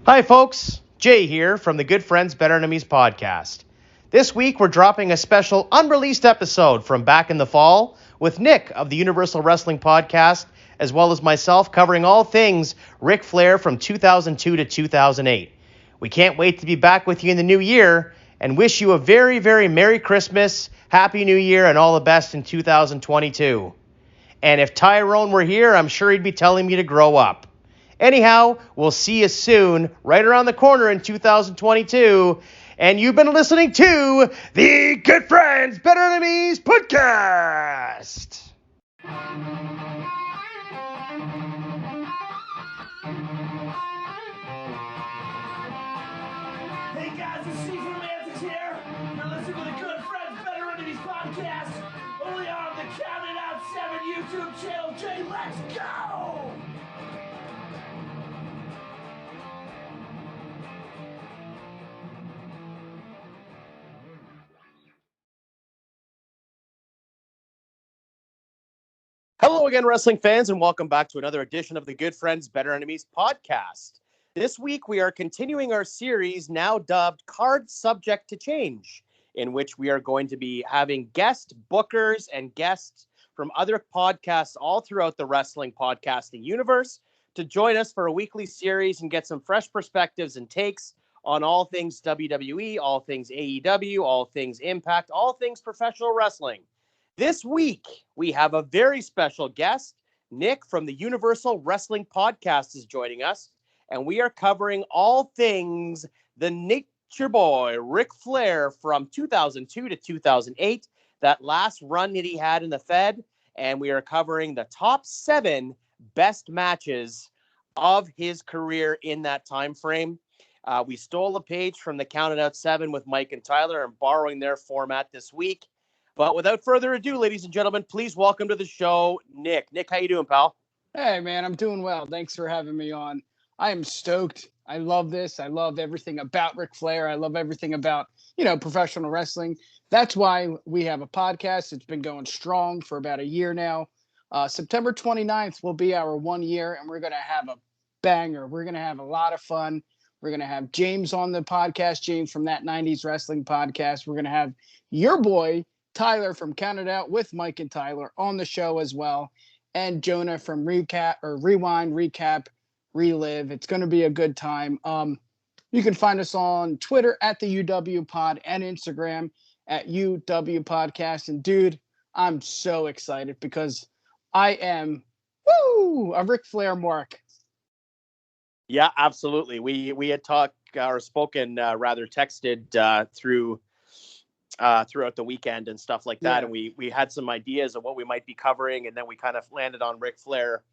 Hi, folks. Jay here from the Good Friends, Better Enemies podcast. This week, we're dropping a special unreleased episode from back in the fall with Nick of the Universal Wrestling podcast, as well as myself, covering all things Ric Flair from 2002 to 2008. We can't wait to be back with you in the new year and wish you a very, very Merry Christmas, Happy New Year, and all the best in 2022. And if Tyrone were here, I'm sure he'd be telling me to grow up. Anyhow, we'll see you soon, right around the corner in 2022. And you've been listening to the Good Friends, Better Enemies podcast. Hey guys, it's Steve from Antics here. You're listening to the Good Friends, Better Enemies podcast. Only on the Counted Out 7 YouTube channel. Jay, let's go! Hello again, wrestling fans, and welcome back to another edition of the Good Friends, Better Enemies podcast. This week, we are continuing our series now dubbed Card Subject to Change, in which we are going to be having guest bookers and guests from other podcasts all throughout the wrestling podcasting universe to join us for a weekly series and get some fresh perspectives and takes on all things WWE, all things AEW, all things Impact, all things professional wrestling. This week, we have a very special guest. Nick from the Universal Wrestling Podcast is joining us, and we are covering all things the Nature Boy, Ric Flair, from 2002 to 2008, that last run that he had in the Fed, and we are covering the top 7 best matches of his career in that time frame. We stole a page from the Counted Out 7 with Mike and Tyler and borrowing their format this week. But without further ado, ladies and gentlemen, please welcome to the show, Nick. Nick, how you doing, pal? Hey, man, I'm doing well. Thanks for having me on. I am stoked. I love this. I love everything about Ric Flair. I love everything about, professional wrestling. That's why we have a podcast. It's been going strong for about a year now. September 29th will be our 1 year, and we're going to have a banger. We're going to have a lot of fun. We're going to have James on the podcast, James from That 90s Wrestling Podcast. We're going to have your boy, Tyler from Counted Out with Mike and Tyler on the show as well. And Jonah from Rewind, Recap, Relive. It's going to be a good time. You can find us on Twitter at the UW Pod and Instagram at UW Podcast. And dude, I'm so excited because I am a Ric Flair mark. Yeah, absolutely. We had talked or spoken, texted throughout the weekend and stuff like that. Yeah. And we had some ideas of what we might be covering, and then we kind of landed on Ric Flair.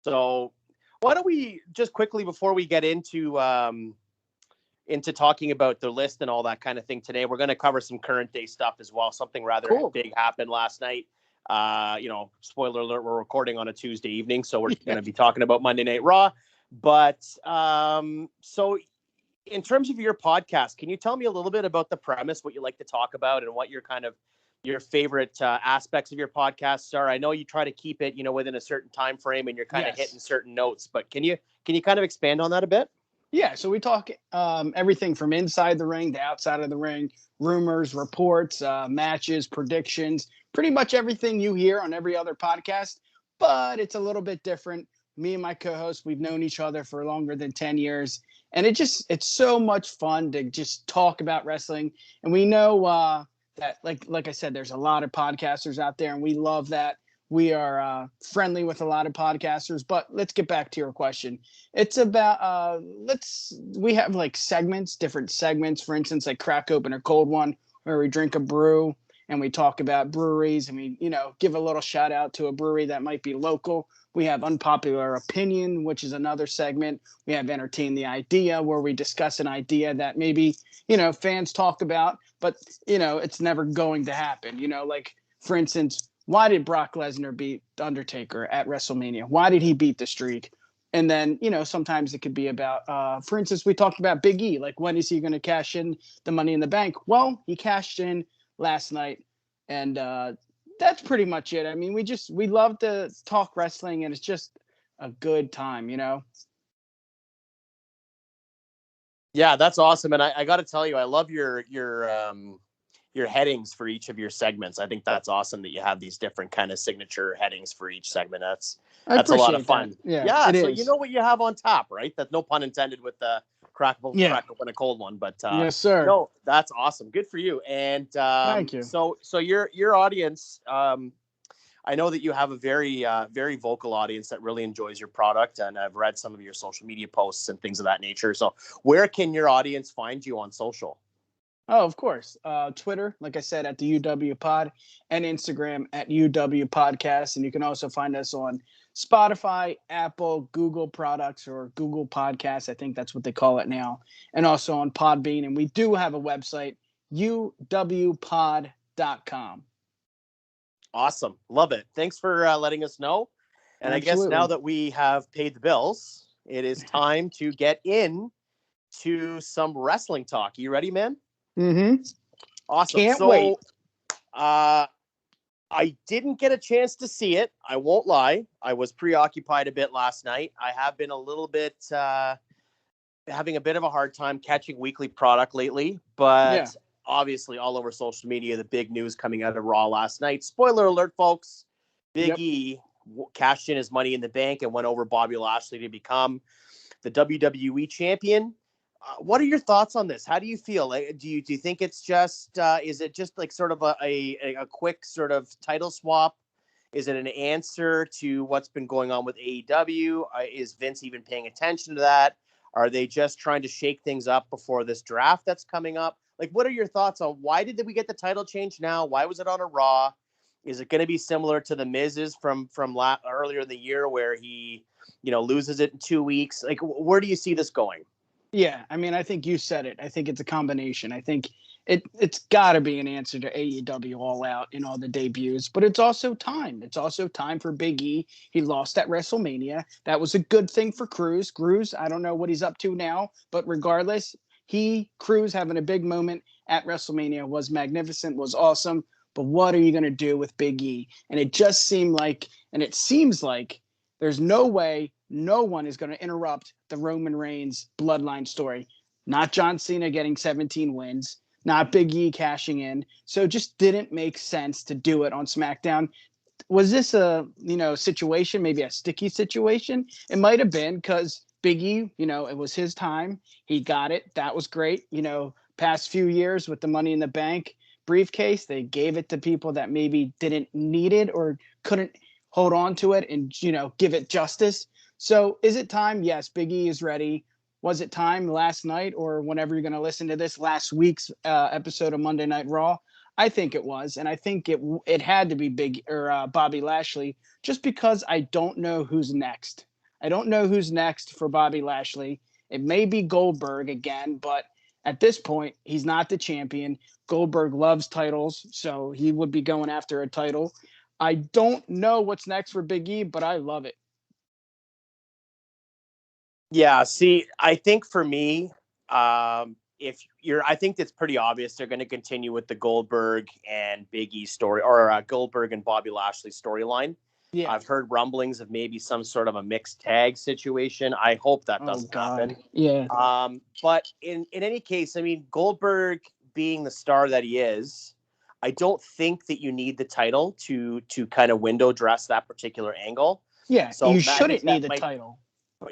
So why don't we just quickly, before we get into talking about the list and all that kind of thing today, we're going to cover some current day stuff as well. Something rather big happened last night. Spoiler alert, we're recording on a Tuesday evening, so we're going to be talking about Monday Night Raw. But so in terms of your podcast, can you tell me a little bit about the premise, what you like to talk about, and what your favorite aspects of your podcasts are? I know you try to keep it, within a certain time frame, and you're kind of hitting certain notes. But can you kind of expand on that a bit? Yeah, so we talk everything from inside the ring to outside of the ring, rumors, reports, matches, predictions, pretty much everything you hear on every other podcast. But it's a little bit different. Me and my co-host, we've known each other for longer than 10 years. And it's so much fun to just talk about wrestling. And we know that, like I said, there's a lot of podcasters out there, and we love that. We are friendly with a lot of podcasters. But let's get back to your question. It's about we have like different segments. For instance, like Crack Open a Cold One, where we drink a brew and we talk about breweries, and we give a little shout out to a brewery that might be local. We have Unpopular Opinion, which is another segment. We have Entertain the Idea, where we discuss an idea that maybe, fans talk about, but, it's never going to happen. Like, for instance, why did Brock Lesnar beat Undertaker at WrestleMania? Why did he beat the Streak? And then, sometimes it could be about, for instance, we talked about Big E. Like, when is he going to cash in the Money in the Bank? Well, he cashed in last night, and that's pretty much it. I mean, we love to talk wrestling, and it's just a good time, Yeah, that's awesome. And I got to tell you, I love your headings for each of your segments. I think that's awesome that you have these different kind of signature headings for each segment. I That's a lot of appreciate that. fun. Yeah, Yeah. it So you is. know what you have on tap, right? That's no pun intended with the crack Yeah. open a cold one, but Yes, sir. no, that's awesome. Good for you. And Thank you. so your audience, I know that you have a very vocal audience that really enjoys your product, and I've read some of your social media posts and things of that nature. So where can your audience find you on social? Oh, of course. Twitter, like I said, at the UW Pod, and Instagram at UW Podcast. And you can also find us on Spotify, Apple, Google products, or Google Podcasts. I think that's what they call it now. And also on Podbean. And we do have a website, uwpod.com. Awesome. Love it. Thanks for letting us know. And I guess now Absolutely. that we have paid the bills, it is time to get in to some wrestling talk. You ready, man? Mm-hmm. Awesome. Can't wait. So I didn't get a chance to see it. I won't lie. I was preoccupied a bit last night. I have been a little bit having a bit of a hard time catching weekly product lately, but Yeah. obviously all over social media, the big news coming out of Raw last night. Spoiler alert, folks. Big Yep. E cashed in his money in the bank and went over Bobby Lashley to become the WWE champion. What are your thoughts on this? How do you feel? Do you think it's just is it just like sort of a quick sort of title swap? Is it an answer to what's been going on with AEW? Is Vince even paying attention to that? Are they just trying to shake things up before this draft that's coming up? Like, what are your thoughts on why did we get the title change now? Why was it on a Raw? Is it going to be similar to the Miz's from earlier in the year where he, loses it in 2 weeks? Like, where do you see this going? Yeah, I mean, I think you said it. I think it's a combination. I think it's got to be an answer to AEW All Out in all the debuts, but it's also time. It's also time for Big E. He lost at WrestleMania. That was a good thing for Cruz. Cruz, I don't know what he's up to now, but regardless, Cruz having a big moment at WrestleMania was magnificent, was awesome. But what are you going to do with Big E? And it just seemed like, and it seems like there's no way no one is going to interrupt the Roman Reigns bloodline story. Not John Cena getting 17 wins, not Big E cashing in. So it just didn't make sense to do it on SmackDown. Was this a, situation, maybe a sticky situation? It might have been because Big E, it was his time. He got it. That was great. Past few years with the Money in the Bank briefcase, they gave it to people that maybe didn't need it or couldn't hold on to it and, give it justice. So is it time? Yes, Big E is ready. Was it time last night or whenever you're going to listen to this, last week's episode of Monday Night Raw? I think it was, and I think it had to be Bobby Lashley, just because I don't know who's next. I don't know who's next for Bobby Lashley. It may be Goldberg again, but at this point, he's not the champion. Goldberg loves titles, so he would be going after a title. I don't know what's next for Big E, but I love it. Yeah, see, I think for me, I think it's pretty obvious they're going to continue with the Goldberg and Big E story, or Goldberg and Bobby Lashley storyline. Yeah. I've heard rumblings of maybe some sort of a mixed tag situation. I hope that doesn't happen. Yeah. But in any case, I mean, Goldberg being the star that he is, I don't think that you need the title to kind of window dress that particular angle. Yeah. So You I think shouldn't need that the might. title.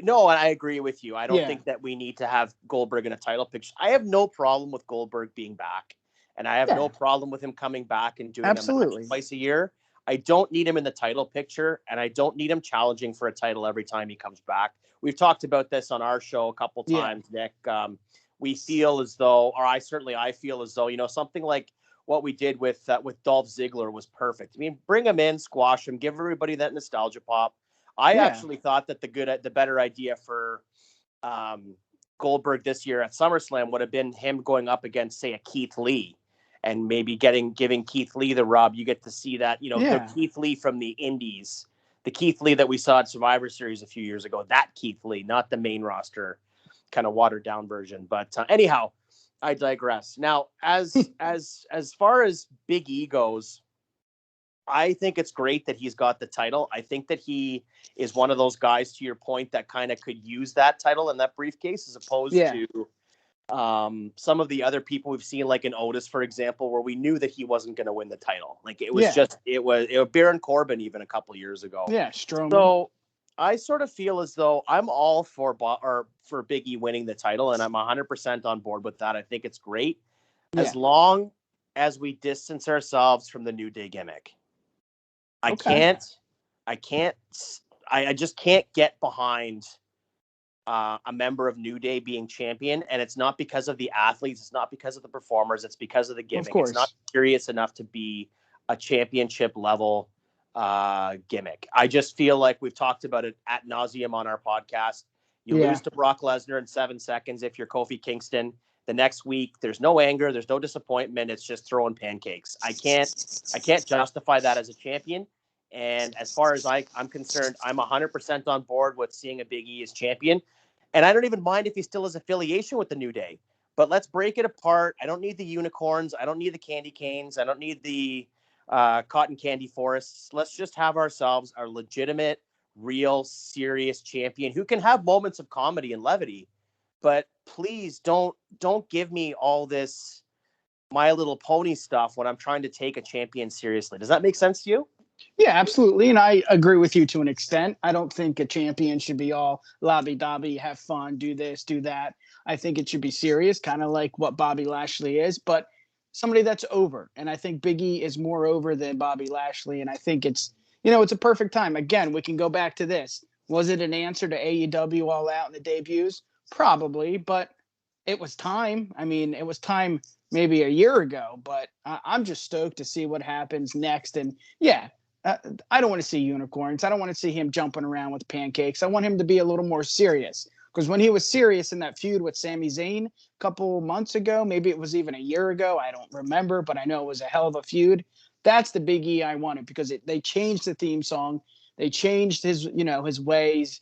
No, and I agree with you. I don't Yeah. think that we need to have Goldberg in a title picture. I have no problem with Goldberg being back, and I have no problem with him coming back and doing a match twice a year. I don't need him in the title picture, and I don't need him challenging for a title every time he comes back. We've talked about this on our show a couple times, Nick. We feel as though, or I feel as though, something like what we did with Dolph Ziggler was perfect. I mean, bring him in, squash him, give everybody that nostalgia pop. I actually thought that the better idea for Goldberg this year at SummerSlam would have been him going up against, say, a Keith Lee, and maybe giving Keith Lee the rub. You get to see that, the Keith Lee from the Indies, the Keith Lee that we saw at Survivor Series a few years ago. That Keith Lee, not the main roster, kind of watered down version. But anyhow, I digress. Now, as far as Big E goes, I think it's great that he's got the title. I think that he is one of those guys, to your point, that kind of could use that title and that briefcase as opposed to some of the other people we've seen, like in Otis, for example, where we knew that he wasn't going to win the title. Like it was it was Baron Corbin even a couple years ago. Yeah, Strowman. So I sort of feel as though I'm all for Big E winning the title, and I'm 100% on board with that. I think it's great as long as we distance ourselves from the New Day gimmick. I just can't get behind a member of New Day being champion, and it's not because of the athletes, it's not because of the performers, it's because of the gimmick. Of course. It's not serious enough to be a championship level gimmick. I just feel like we've talked about it ad nauseum on our podcast. You lose to Brock Lesnar in 7 seconds if you're Kofi Kingston. The next week, there's no anger, there's no disappointment. It's just throwing pancakes. I can't justify that as a champion. And as far as I'm concerned, I'm 100% on board with seeing a Big E as champion. And I don't even mind if he still has affiliation with the New Day. But let's break it apart. I don't need the unicorns. I don't need the candy canes. I don't need the cotton candy forests. Let's just have ourselves a legitimate, real, serious champion who can have moments of comedy and levity. But please don't give me all this My Little Pony stuff when I'm trying to take a champion seriously. Does that make sense to you? Yeah, absolutely. And I agree with you to an extent. I don't think a champion should be all lobby-dobby, have fun, do this, do that. I think it should be serious, kind of like what Bobby Lashley is, but somebody that's over. And I think Big E is more over than Bobby Lashley. And I think it's a perfect time. Again, we can go back to this. Was it an answer to AEW All Out in the debuts? Probably, but it was time. I mean, it was time maybe a year ago, but I'm just stoked to see what happens next. And I don't want to see unicorns. I don't want to see him jumping around with pancakes. I want him to be a little more serious, because when he was serious in that feud with Sami Zayn a couple months ago, maybe it was even a year ago, I don't remember, but I know it was a hell of a feud. That's the Big E I wanted, because they changed the theme song. They changed his ways,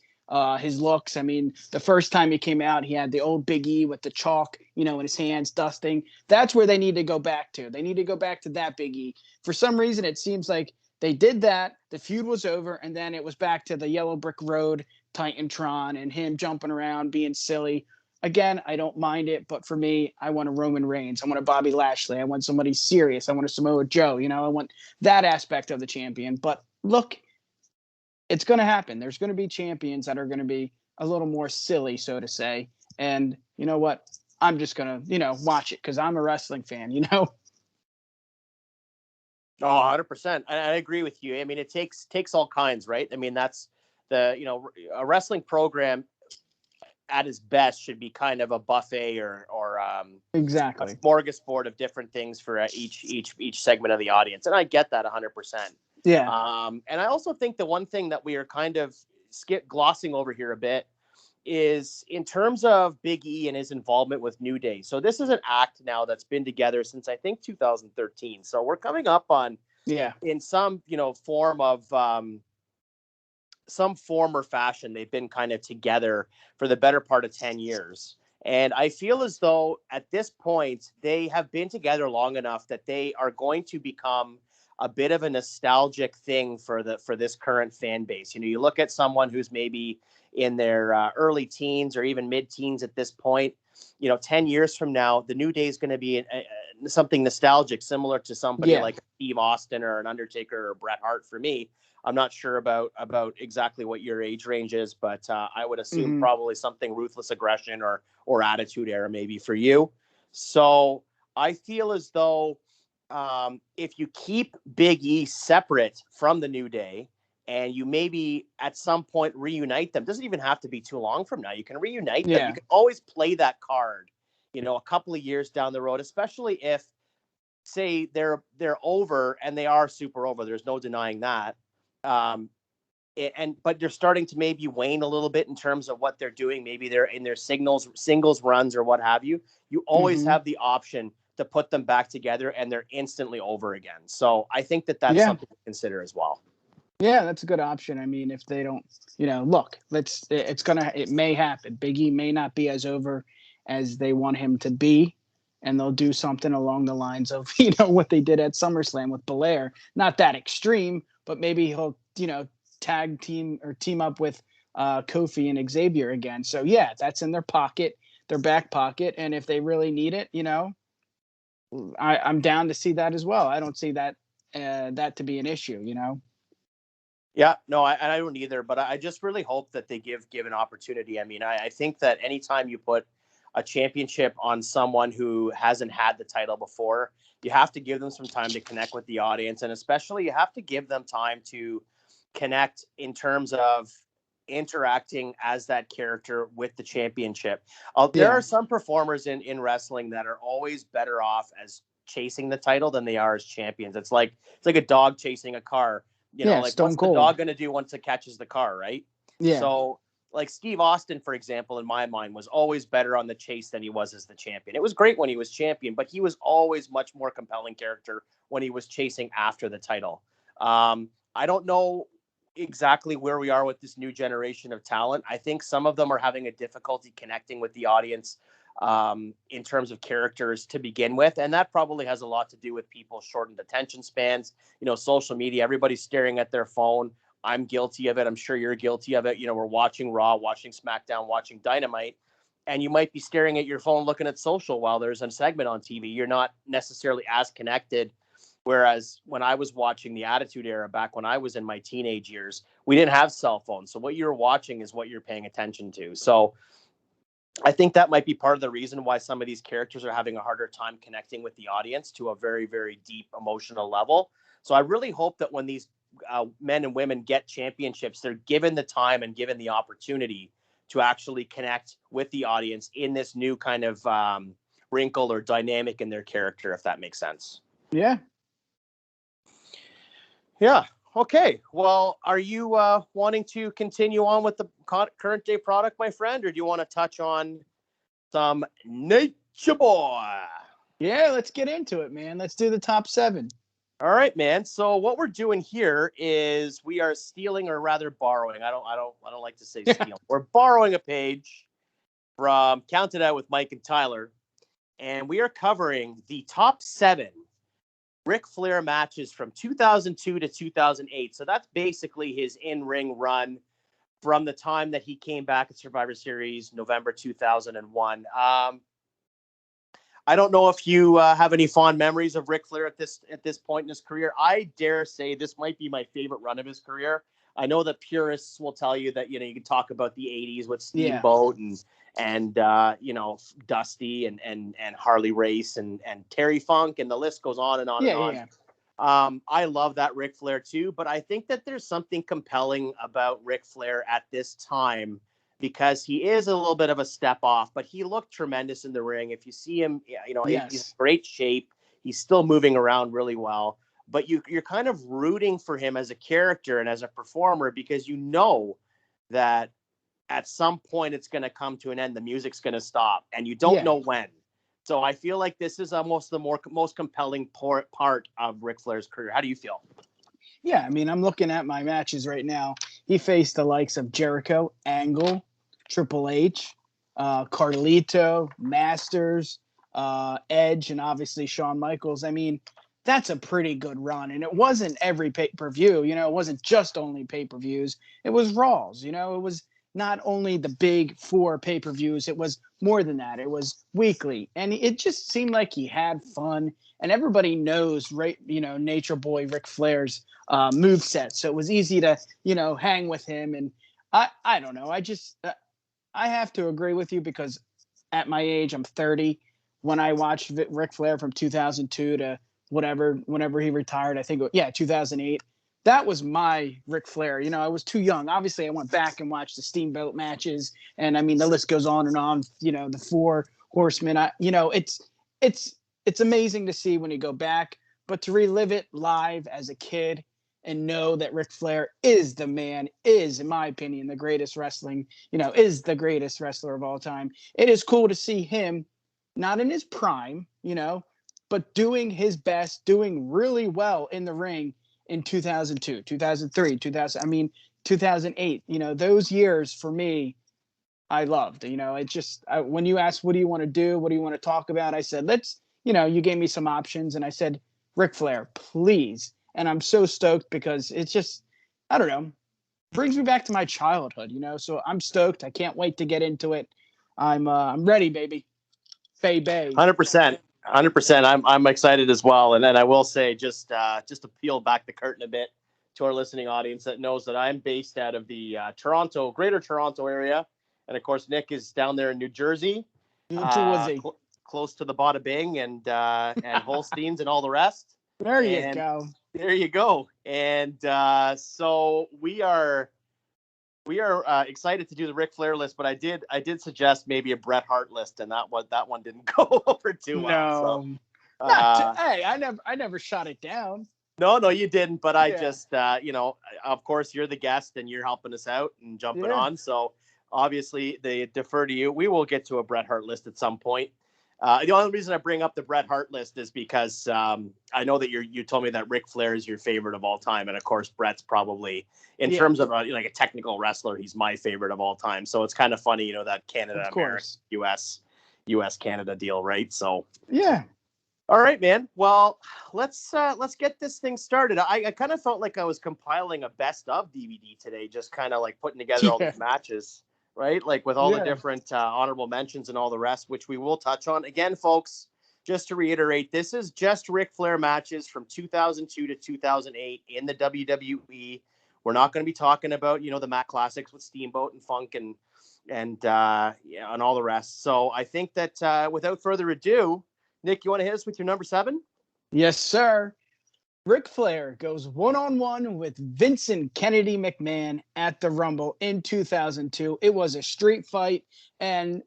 his looks. I mean, the first time he came out, he had the old Big E with the chalk, in his hands dusting. That's where they need to go back to. They need to go back to that Big E. For some reason, it seems like they did that, the feud was over, and then it was back to the Yellow Brick Road, Titantron, and him jumping around, being silly. Again, I don't mind it, but for me, I want a Roman Reigns. I want a Bobby Lashley. I want somebody serious. I want a Samoa Joe. I want that aspect of the champion. But look, it's going to happen. There's going to be champions that are going to be a little more silly, so to say. And you know what? I'm just going to, watch it, because I'm a wrestling fan, Oh, 100%. I agree with you. I mean, it takes all kinds, right? I mean, that's a wrestling program at its best should be kind of a buffet or exactly a smorgasbord of different things for each segment of the audience. And I get that 100%. Yeah. And I also think the one thing that we are kind of glossing over here a bit is in terms of Big E and his involvement with New Day. So this is an act now that's been together since I think 2013. So we're coming up on in some form of some form or fashion. They've been kind of together for the better part of 10 years. And I feel as though at this point they have been together long enough that they are going to become a bit of a nostalgic thing for this current fan base. You look at someone who's maybe in their early teens or even mid-teens at this point, 10 years from now, the New Day is going to be something nostalgic, similar to somebody like Steve Austin or an Undertaker or Bret Hart for me. I'm not sure about exactly what your age range is, but I would assume probably something Ruthless Aggression or Attitude Era maybe for you. So I feel as though if you keep Big E separate from the New Day, and you maybe at some point reunite them, doesn't even have to be too long from now. You can reunite them. You can always play that card, a couple of years down the road, especially if, say, they're over and they are super over. There's no denying that. But they're starting to maybe wane a little bit in terms of what they're doing. Maybe they're in their singles runs or what have you. You always have the option to put them back together, and they're instantly over again. So I think that's something to consider as well. Yeah, that's a good option. I mean, if they don't, look, it may happen. Big E may not be as over as they want him to be, and they'll do something along the lines of, what they did at SummerSlam with Belair. Not that extreme, but maybe he'll, tag team or team up with Kofi and Xavier again. So yeah, that's in their pocket. their back pocket. And if they really need it, I'm down to see that as well. I don't see that to be an issue. Yeah, no, I don't either, but I just really hope that they give an opportunity. I mean, I think that anytime you put a championship on someone who hasn't had the title before, you have to give them some time to connect with the audience, and especially you have to give them time to connect in terms of interacting as that character with the championship. There Yeah. are some performers in wrestling that are always better off as chasing the title than they are as champions. It's like a dog chasing a car. Yeah. Like Stone what's the Cold. dog going to do once it catches the car, right? Yeah. So like Steve Austin, for example, in my mind, was always better on the chase than he was as the champion. It was great when he was champion, but he was always much more compelling character when he was chasing after the title. I don't know exactly where we are with this new generation of talent. I think some of them are having a difficulty connecting with the audience in terms of characters to begin with. And that probably has a lot to do with people's shortened attention spans. Social media, everybody's staring at their phone. I'm guilty of it. I'm sure you're guilty of it. We're watching Raw, watching SmackDown, watching Dynamite, and you might be staring at your phone looking at social while there's a segment on TV. You're not necessarily as connected. Whereas when I was watching the Attitude Era back when I was in my teenage years, we didn't have cell phones. So what you're watching is what you're paying attention to. So I think that might be part of the reason why some of these characters are having a harder time connecting with the audience to a very, very deep emotional level. So I really hope that when these men and women get championships, they're given the time and given the opportunity to actually connect with the audience in this new kind of wrinkle or dynamic in their character, if that makes sense. Yeah. Yeah. Okay. Well, are you wanting to continue on with the current day product, my friend, or do you want to touch on some Nature Boy? Yeah, let's get into it, man. Let's do the top 7. All right, man. So what we're doing here is we are stealing, or rather borrowing. I don't like to say steal. We're borrowing a page from Count It Out with Mike and Tyler, and we are covering the top 7 Ric Flair matches from 2002 to 2008. So that's basically his in-ring run from the time that he came back at Survivor Series, November 2001. I don't know if you have any fond memories of Ric Flair at this point in his career. I dare say this might be my favorite run of his career. I know that purists will tell you that, you can talk about the 80s with Steamboat and Dusty and Harley Race and Terry Funk, and the list goes on and on and on. Yeah. I love that Ric Flair too, but I think that there's something compelling about Ric Flair at this time because he is a little bit of a step off, but he looked tremendous in the ring. If you see him, he's in great shape. He's still moving around really well, but you're kind of rooting for him as a character and as a performer because you know that at some point it's going to come to an end. The music's going to stop and you don't know when. So I feel like this is almost the most compelling part of Ric Flair's career. How do you feel? Yeah, I mean, I'm looking at my matches right now. He faced the likes of Jericho, Angle, Triple H, Carlito, Masters, Edge, and obviously Shawn Michaels. I mean, that's a pretty good run. And it wasn't every pay-per-view. It wasn't just only pay-per-views. It was Raws. It was not only the big 4 pay-per-views. It was more than that. It was weekly. And it just seemed like he had fun. And everybody knows, right, Nature Boy Ric Flair's moveset. So it was easy to, hang with him. And I don't know. I have to agree with you because at my age, I'm 30. When I watched Ric Flair from 2002 to whenever he retired, I think, 2008. That was my Ric Flair. I was too young. Obviously, I went back and watched the Steamboat matches. And I mean, the list goes on and on, the 4 horsemen. It's amazing to see when you go back, but to relive it live as a kid and know that Ric Flair is the man, is, in my opinion, the greatest is the greatest wrestler of all time. It is cool to see him, not in his prime, but doing his best, doing really well in the ring in 2002, 2003, 2008. Those years for me, I loved. It just when you asked, what do you want to do? What do you want to talk about? I said, you gave me some options, and I said, Ric Flair, please. And I'm so stoked because it's just, I don't know, brings me back to my childhood, So I'm stoked. I can't wait to get into it. I'm ready, baby. Bay Bay. 100%. 100%. I'm excited as well. And then I will say, just to peel back the curtain a bit to our listening audience that knows that I'm based out of the Greater Toronto area. And of course, Nick is down there in New Jersey, close to the Bada Bing and Holsteins and all the rest. There you go. There you go. And so we are excited to do the Ric Flair list, but I did suggest maybe a Bret Hart list, and that one didn't go over too well. No, hey, I never shot it down. No, you didn't. But I just, of course, you're the guest and you're helping us out and jumping on. So obviously, they defer to you. We will get to a Bret Hart list at some point. The only reason I bring up the Bret Hart list is because I know that you told me that Ric Flair is your favorite of all time, and of course Bret's probably in terms of like a technical wrestler, he's my favorite of all time. So it's kind of funny, that Canada, America, US Canada deal, right? So yeah. All right, man. Well, let's get this thing started. I kind of felt like I was compiling a best of DVD today, just kind of like putting together all these matches. Right? Like with all the different honorable mentions and all the rest, which we will touch on. Again, folks, just to reiterate, this is just Ric Flair matches from 2002 to 2008 in the WWE. We're not going to be talking about, the Mac Classics with Steamboat and Funk and all the rest. So I think that without further ado, Nick, you want to hit us with your number 7? Yes, sir. Ric Flair goes one-on-one with Vincent Kennedy McMahon at the Rumble in 2002. It was a street fight, and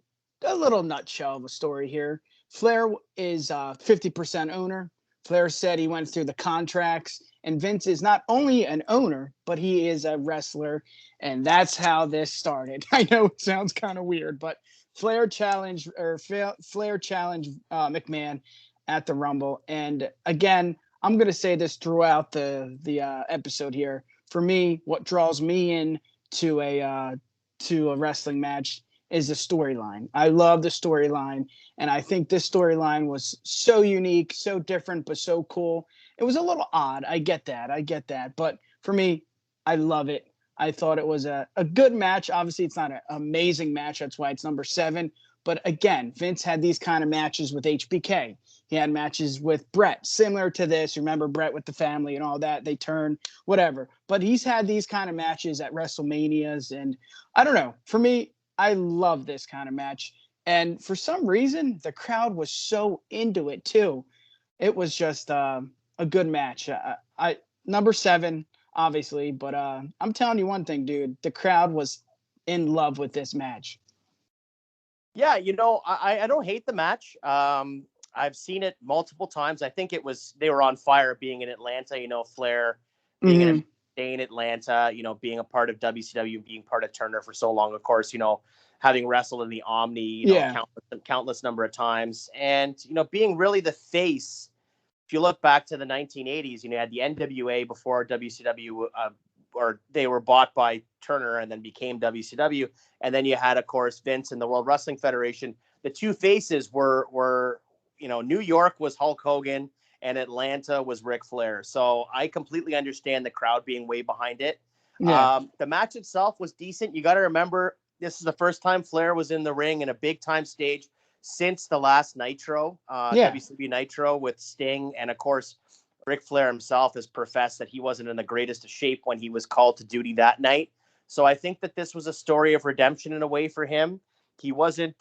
a little nutshell of a story here. Flair is 50% owner. Flair said he went through the contracts, and Vince is not only an owner, but he is a wrestler, and that's how this started. I know it sounds kind of weird, but Flair challenged McMahon at the Rumble, and again, I'm going to say this throughout the episode here. For me, what draws me in to a wrestling match is the storyline. I love the storyline, and I think this storyline was so unique, so different, but so cool. It was a little odd. I get that. But for me, I love it. I thought it was a good match. Obviously, it's not an amazing match. That's why it's number 7. But again, Vince had these kind of matches with HBK. He had matches with Bret, similar to this. Remember Bret with the family and all that. They turn, whatever. But he's had these kind of matches at Wrestlemanias. And I don't know. For me, I love this kind of match. And for some reason, the crowd was so into it, too. It was just a good match. Number 7, obviously. But I'm telling you one thing, dude. The crowd was in love with this match. Yeah, I don't hate the match. I've seen it multiple times. I think they were on fire being in Atlanta, Flair being in Atlanta, being a part of WCW, being part of Turner for so long, of course, having wrestled in the Omni, countless number of times. And, being really the face, if you look back to the 1980s, you had the NWA before WCW, or they were bought by Turner and then became WCW. And then you had, of course, Vince and the World Wrestling Federation. The two faces were New York was Hulk Hogan and Atlanta was Ric Flair. So I completely understand the crowd being way behind it. Yeah. The match itself was decent. You got to remember, this is the first time Flair was in the ring in a big time stage since the last Nitro, WCW Nitro with Sting. And of course, Ric Flair himself has professed that he wasn't in the greatest of shape when he was called to duty that night. So I think that this was a story of redemption in a way for him. He wasn't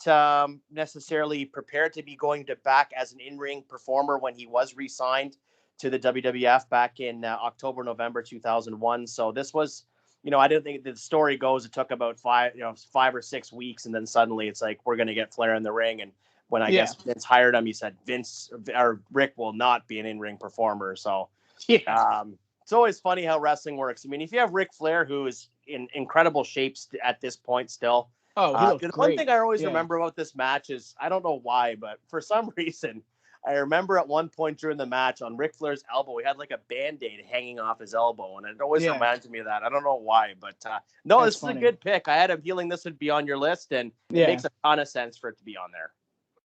necessarily prepared to be going back as an in-ring performer when he was re-signed to the WWF back in November 2001. So this was, I didn't think the story goes. It took about 5 or 6 weeks, and then suddenly it's like we're going to get Flair in the ring. And when I guess Vince hired him, he said Rick will not be an in-ring performer. So it's always funny how wrestling works. I mean, if you have Ric Flair, who is in incredible shape at this point still. Oh, the one thing I always remember about this match is, I don't know why, but for some reason, I remember at one point during the match on Ric Flair's elbow, he had like a Band-Aid hanging off his elbow, and it always reminds me of that. I don't know why, but no, this is a good pick. I had a feeling this would be on your list, and it makes a ton of sense for it to be on there.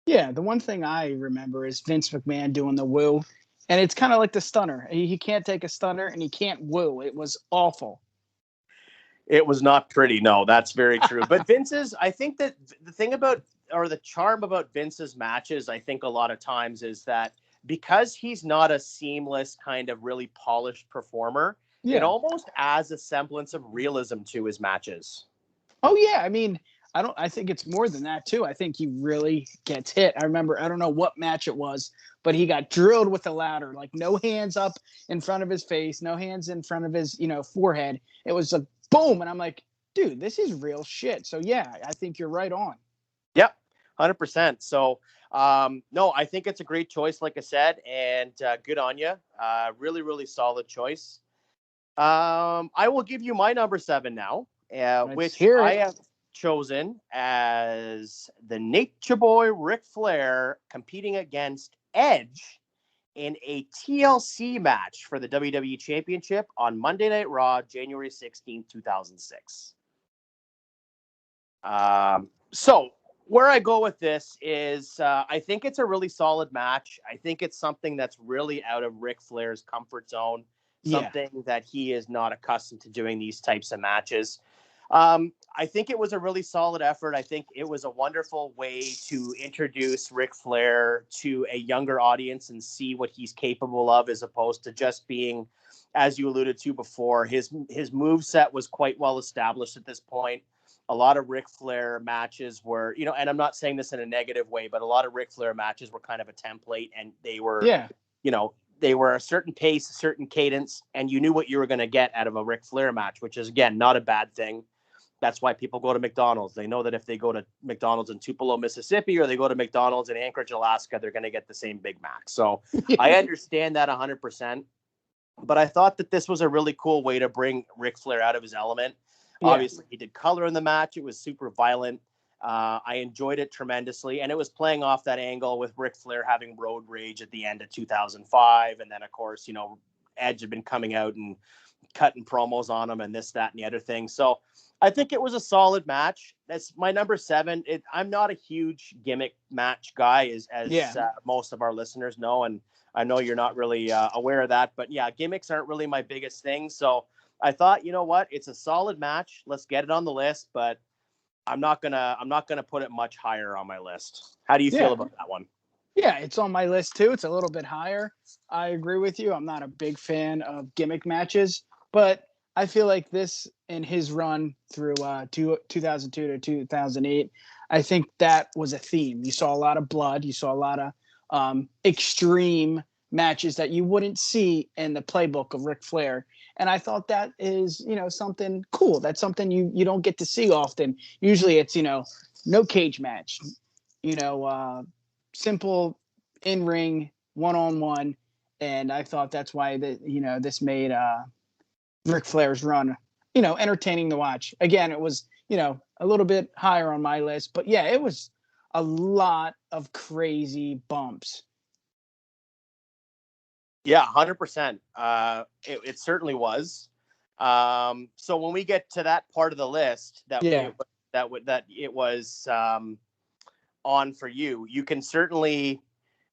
Yeah, the one thing I remember is Vince McMahon doing the woo, and it's kind of like the stunner. He can't take a stunner, and he can't woo. It was awful. It was not pretty. No, that's very true. But Vince's, I think that the thing about, or the charm about Vince's matches, I think a lot of times is that because he's not a seamless kind of really polished performer, it almost adds a semblance of realism to his matches. Oh yeah, I mean, I think it's more than that too. I think he really gets hit. I remember, I don't know what match it was, but he got drilled with the ladder, like no hands up in front of his face, no hands in front of his, forehead. It was a boom. And I'm like, dude, this is real shit. So yeah, I think you're right on. Yep. 100%. So, no, I think it's a great choice, like I said, and good on you. Really, really solid choice. I will give you my number 7 now, which I have chosen as the Nature Boy Ric Flair competing against Edge in a TLC match for the WWE Championship on Monday Night Raw, January 16, 2006. So where I go with this is I think it's a really solid match. I think it's something that's really out of Ric Flair's comfort zone, something that he is not accustomed to doing these types of matches. I think it was a really solid effort. I think it was a wonderful way to introduce Ric Flair to a younger audience and see what he's capable of, as opposed to just being, as you alluded to before, his moveset was quite well established at this point. A lot of Ric Flair matches were, and I'm not saying this in a negative way, but a lot of Ric Flair matches were kind of a template, and they were, they were a certain pace, a certain cadence, and you knew what you were going to get out of a Ric Flair match, which is, again, not a bad thing. That's why people go to McDonald's. They know that if they go to McDonald's in Tupelo, Mississippi, or they go to McDonald's in Anchorage, Alaska, they're going to get the same Big Mac. So I understand that 100%. But I thought that this was a really cool way to bring Ric Flair out of his element. Yeah. Obviously, he did color in the match. It was super violent. I enjoyed it tremendously. And it was playing off that angle with Ric Flair having road rage at the end of 2005. And then, of course, Edge had been coming out and cutting promos on him and this, that, and the other thing. So I think it was a solid match. That's my number 7. I'm not a huge gimmick match guy, as most of our listeners know. And I know you're not really aware of that. But yeah, gimmicks aren't really my biggest thing. So I thought, you know what? It's a solid match. Let's get it on the list. But I'm not gonna put it much higher on my list. How do you feel about that one? Yeah, it's on my list too. It's a little bit higher. I agree with you. I'm not a big fan of gimmick matches, but I feel like this, in his run through 2002 to 2008, I think that was a theme. You saw a lot of blood. You saw a lot of extreme matches that you wouldn't see in the playbook of Ric Flair. And I thought that is, something cool. That's something you don't get to see often. Usually it's, no cage match, simple in-ring, one-on-one. And I thought that's why this made Ric Flair's run, entertaining to watch. Again, it was, a little bit higher on my list, but yeah, it was a lot of crazy bumps. Yeah, 100%. It certainly was. So when we get to that part of the list that it was on for you, you can certainly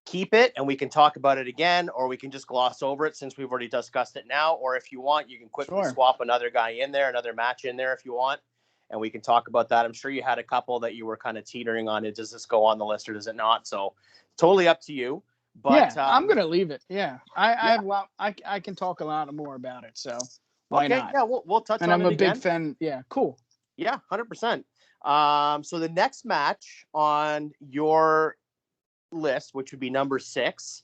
keep it and we can talk about it again, or we can just gloss over it since we've already discussed it now. Or if you want, you can quickly swap another guy in there, another match in there if you want, and we can talk about that. I'm sure you had a couple that you were kind of teetering on. Does this go on the list or does it not? So totally up to you. But I'm gonna leave it. Yeah, I have a lot. I can talk a lot more about it. So why not? Yeah, we'll touch on it. And I'm a again. big fan. Yeah, cool. Yeah, 100%. So the next match on your list, which would be number 6,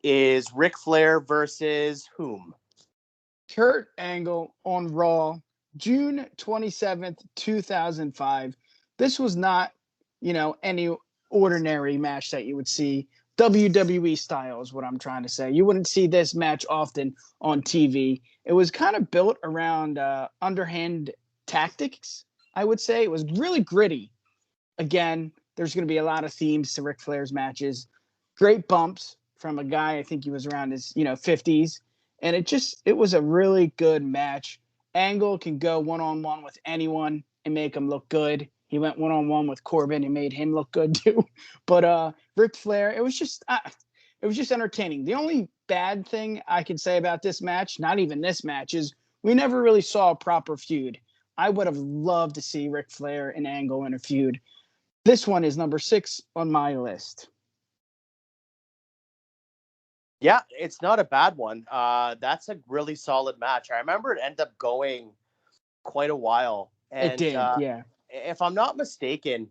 is Ric Flair versus whom? Kurt Angle on Raw, June 27th, 2005. This was not, any ordinary match that you would see. WWE style is what I'm trying to say. You wouldn't see this match often on TV. It was kind of built around underhand tactics, I would say. It was really gritty. Again, there's going to be a lot of themes to Ric Flair's matches. Great bumps from a guy, I think he was around his 50s. And it was a really good match. Angle can go one-on-one with anyone and make him look good. He went one-on-one with Corbin and made him look good too. But Ric Flair, it was just entertaining. The only bad thing I can say about this match, not even this match, is we never really saw a proper feud. I would have loved to see Ric Flair and Angle in a feud. This one is number 6 on my list. Yeah, it's not a bad one. That's a really solid match. I remember it ended up going quite a while. It And did, yeah. if I'm not mistaken,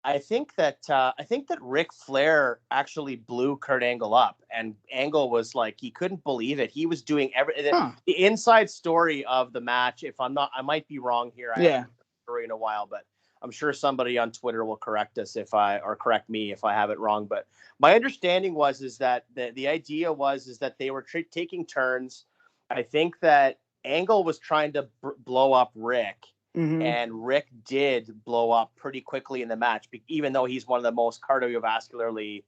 I think that Ric Flair actually blew Kurt Angle up, and Angle was like, he couldn't believe it. He was doing Huh. the inside story of the match. If I'm not, I might be wrong here. I haven't Yeah. heard the story in a while, but I'm sure somebody on Twitter will correct us or correct me if I have it wrong. But my understanding is that the idea is that they were taking turns. I think that Angle was trying to blow up Rick. Hmm. And Rick did blow up pretty quickly in the match, even though he's one of the most cardiovascularly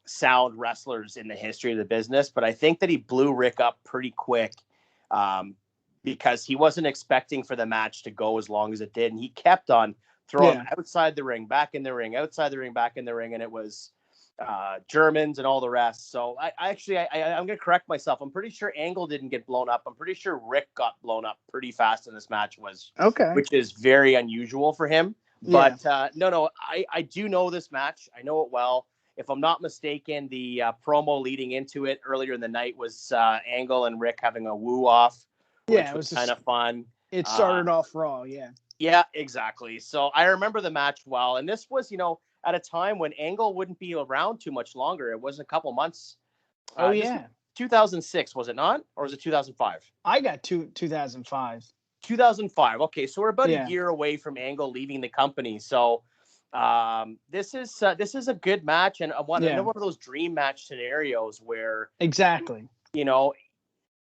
sound wrestlers in the history of the business. But I think that he blew Rick up pretty quick um, because he wasn't expecting for the match to go as long as it did. And he kept on throwing him outside the ring, back in the ring, outside the ring, back in the ring. And it was Germans and all the rest. So I'm going to correct myself. I'm pretty sure Angle didn't get blown up. I'm pretty sure Rick got blown up pretty fast in this match, which is very unusual for him. Yeah. But no, I do know this match. I know it well. If I'm not mistaken, the promo leading into it earlier in the night was Angle and Rick having a woo off, which Yeah, it was was kind of fun. It started off Raw, yeah. Yeah, exactly. So I remember the match well. And this was, at a time when Angle wouldn't be around too much longer. It was a couple months. Oh, yeah. 2006, was it not? Or was it 2005? I got 2005. 2005. Okay, so we're about Yeah. a year away from Angle leaving the company. So this is a good match, and another one of those dream match scenarios where Exactly.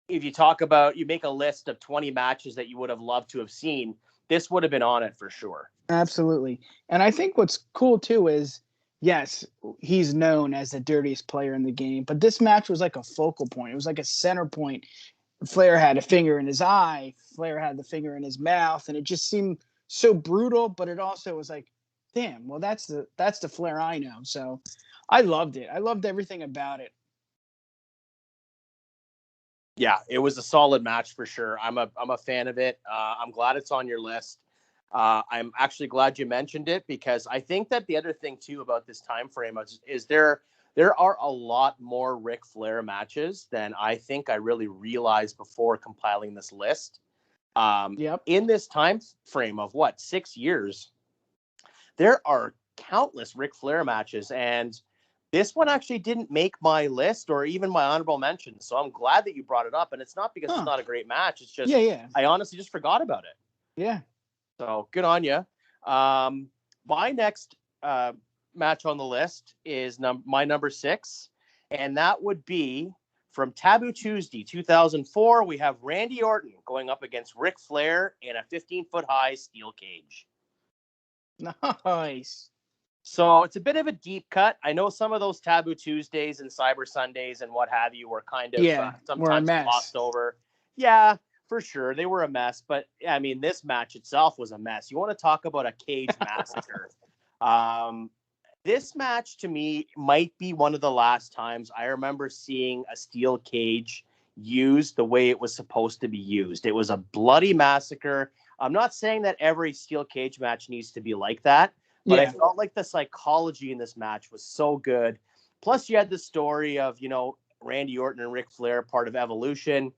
If you talk about, you make a list of 20 matches that you would have loved to have seen, this would have been on it for sure. Absolutely. And I think what's cool too is, yes, he's known as the dirtiest player in the game, but this match was like a focal point. It was like a center point. Flair had a finger in his eye, Flair had the finger in his mouth, and it just seemed so brutal, but it also was like, damn, well, that's the Flair I know. So I loved it. I loved everything about it. Yeah, it was a solid match for sure. I'm a fan of it. I'm glad it's on your list. I'm actually glad you mentioned it, because I think that the other thing too about this time frame is there are a lot more Ric Flair matches than I think I really realized before compiling this list. Yep. In this time frame of 6 years, there are countless Ric Flair matches, and this one actually didn't make my list or even my honorable mention. So I'm glad that you brought it up. And it's not because it's not a great match. It's just, I honestly just forgot about it. Yeah. So good on you. My next match on the list is my number 6. And that would be from Taboo Tuesday 2004. We have Randy Orton going up against Ric Flair in a 15-foot high steel cage. Nice. So it's a bit of a deep cut. I know some of those Taboo Tuesdays and Cyber Sundays and what have you were kind of sometimes glossed over. Yeah, for sure. They were a mess. But, I mean, this match itself was a mess. You want to talk about a cage massacre. This match, to me, might be one of the last times I remember seeing a steel cage used the way it was supposed to be used. It was a bloody massacre. I'm not saying that every steel cage match needs to be like that. But I felt like the psychology in this match was so good. Plus, you had the story of, Randy Orton and Ric Flair, part of Evolution.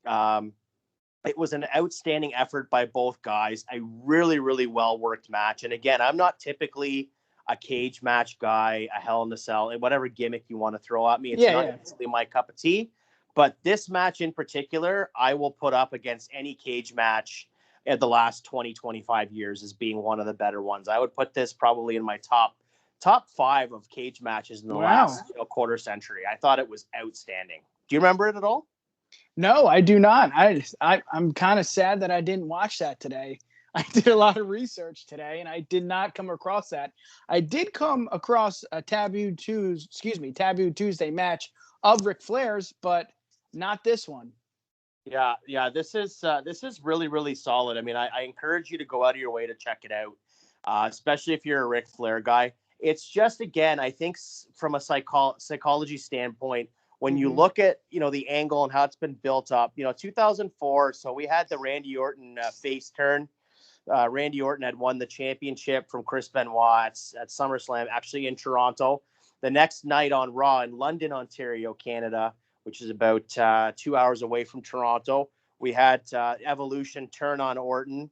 It was an outstanding effort by both guys. A really, really well-worked match. And again, I'm not typically a cage match guy, a Hell in a Cell, and whatever gimmick you want to throw at me. It's not necessarily my cup of tea. But this match in particular, I will put up against any cage match in the last 20, 25 years as being one of the better ones. I would put this probably in my top 5 of cage matches in the last quarter century. I thought it was outstanding. Do you remember it at all? No, I do not. I'm kind of sad that I didn't watch that today. I did a lot of research today, and I did not come across that. I did come across a Taboo Tuesday match of Ric Flair's, but not this one. Yeah. This is really, really solid. I mean, I encourage you to go out of your way to check it out, especially if you're a Ric Flair guy. It's just, again, I think from a psychology standpoint, when you look at, the angle and how it's been built up, 2004, so we had the Randy Orton face turn. Randy Orton had won the championship from Chris Benoit at SummerSlam, actually in Toronto. The next night on Raw in London, Ontario, Canada, which is about 2 hours away from Toronto, we had Evolution turn on Orton,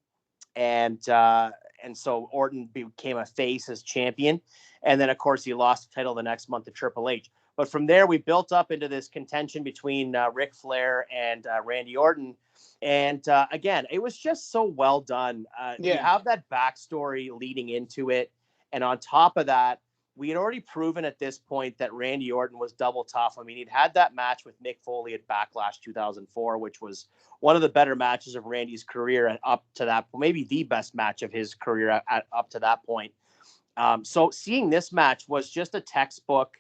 and so Orton became a face as champion. And then, of course, he lost the title the next month to Triple H. But from there, we built up into this contention between Ric Flair and Randy Orton. And again, it was just so well done. You have that backstory leading into it. And on top of that, we had already proven at this point that Randy Orton was double tough. I mean, he'd had that match with Mick Foley at Backlash 2004, which was one of the better matches of Randy's career up to that point, maybe the best match of his career up to that point. So seeing this match was just a textbook